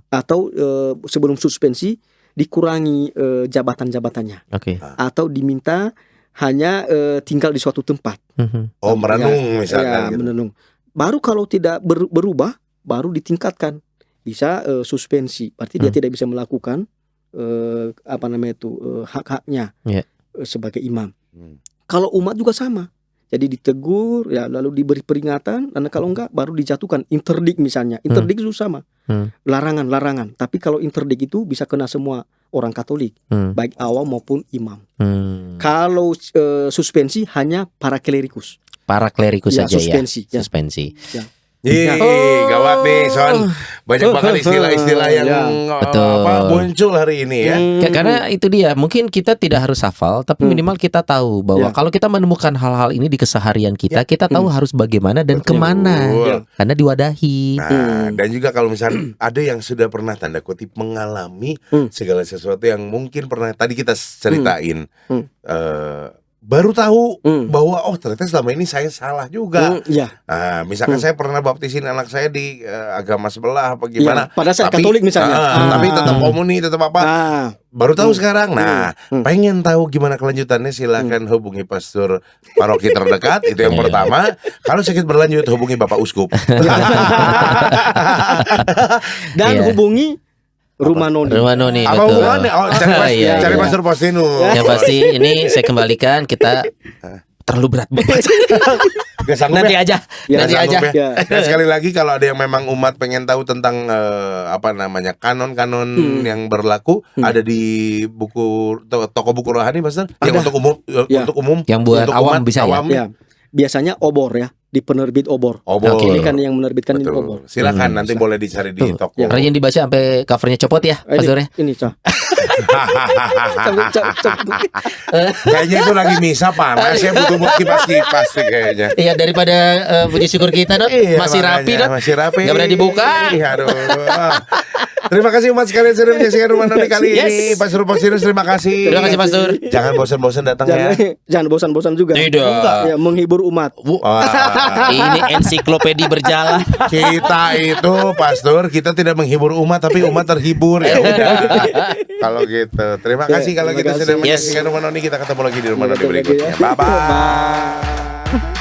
Speaker 3: Atau sebelum suspensi dikurangi jabatan-jabatannya. Atau diminta hanya tinggal di suatu tempat.
Speaker 1: Merenung misalnya.
Speaker 3: Merenung. Baru kalau tidak berubah, baru ditingkatkan. Bisa suspensi. Berarti dia tidak bisa melakukan hak-haknya sebagai imam. Kalau umat juga sama. Jadi ditegur, ya lalu diberi peringatan, dan kalau enggak baru dijatuhkan interdik misalnya. Interdik itu sama. Larangan. Tapi kalau interdik itu bisa kena semua orang Katolik, baik awam maupun imam. Kalau suspensi hanya para klerikus.
Speaker 2: Para klerikus saja
Speaker 3: suspensi,
Speaker 2: ya. Suspensi.
Speaker 3: Ya.
Speaker 1: Gawat nih Son. Banyak banget istilah-istilah yang muncul hari ini ya.
Speaker 2: Karena itu dia, mungkin kita tidak harus hafal, tapi minimal kita tahu bahwa kalau kita menemukan hal-hal ini di keseharian kita, kita tahu harus bagaimana dan kemana. Karena diwadahi.
Speaker 1: Dan juga kalau misalnya ada yang sudah pernah tanda kutip mengalami segala sesuatu yang mungkin pernah tadi kita ceritain. Baru tahu bahwa ternyata selama ini saya salah juga. Misalkan saya pernah baptisin anak saya di agama sebelah apa gimana.
Speaker 3: Pada saya Katolik misalnya.
Speaker 1: Tapi tetap komuni, tetap apa. Baru tahu sekarang. Nah, pengen tahu gimana kelanjutannya silakan hubungi pastor paroki terdekat. Itu yang pertama. Kalau sakit berlanjut hubungi Bapak Uskup.
Speaker 3: Dan hubungi Rumah Noni.
Speaker 1: Apa hubungannya? Cari Pastor Postinus.
Speaker 2: Yang pasti ini saya kembalikan, kita terlalu berat banget. Nanti aja.
Speaker 1: Dan sekali lagi kalau ada yang memang umat pengen tahu tentang kanon-kanon yang berlaku, ada di buku toko buku rohani Pastor. Yang untuk umum.
Speaker 2: Yang buat awam bisa ya.
Speaker 3: Biasanya obor ya, di penerbit obor. Ini kan yang menerbitkan ini obor.
Speaker 1: Silakan nanti boleh dicari di toko.
Speaker 2: Rajin dibaca sampai covernya copot ya, Pastor ya.
Speaker 3: Ini
Speaker 1: Kayaknya itu lagi misa panas ya, butuh kipas-kipas sih kayaknya.
Speaker 2: Iya, daripada puji syukur kita masih rapi
Speaker 1: masih rapi.
Speaker 2: Enggak berani dibuka.
Speaker 1: Aduh. Terima kasih umat sekalian sudah menyaksikan Rumah Noni kali ini. Pastor Postinus terima kasih.
Speaker 2: Terima kasih Pastor.
Speaker 1: Jangan bosan-bosan datang ya.
Speaker 3: Jangan bosan-bosan juga.
Speaker 2: Tidak.
Speaker 3: Ya, menghibur umat.
Speaker 2: Ini ensiklopedi berjalan.
Speaker 1: Kita itu pastor, kita tidak menghibur umat tapi umat terhibur ya udah. Kalau gitu. Terima kasih kalau
Speaker 3: terima
Speaker 1: kita
Speaker 3: kasih.
Speaker 1: sudah
Speaker 2: Yes.
Speaker 1: menyaksikan Rumah Noni, kita ketemu lagi di Rumah Noni
Speaker 3: Ketemu lagi
Speaker 1: berikutnya.
Speaker 3: ya.
Speaker 1: Bye bye.
Speaker 3: Bye.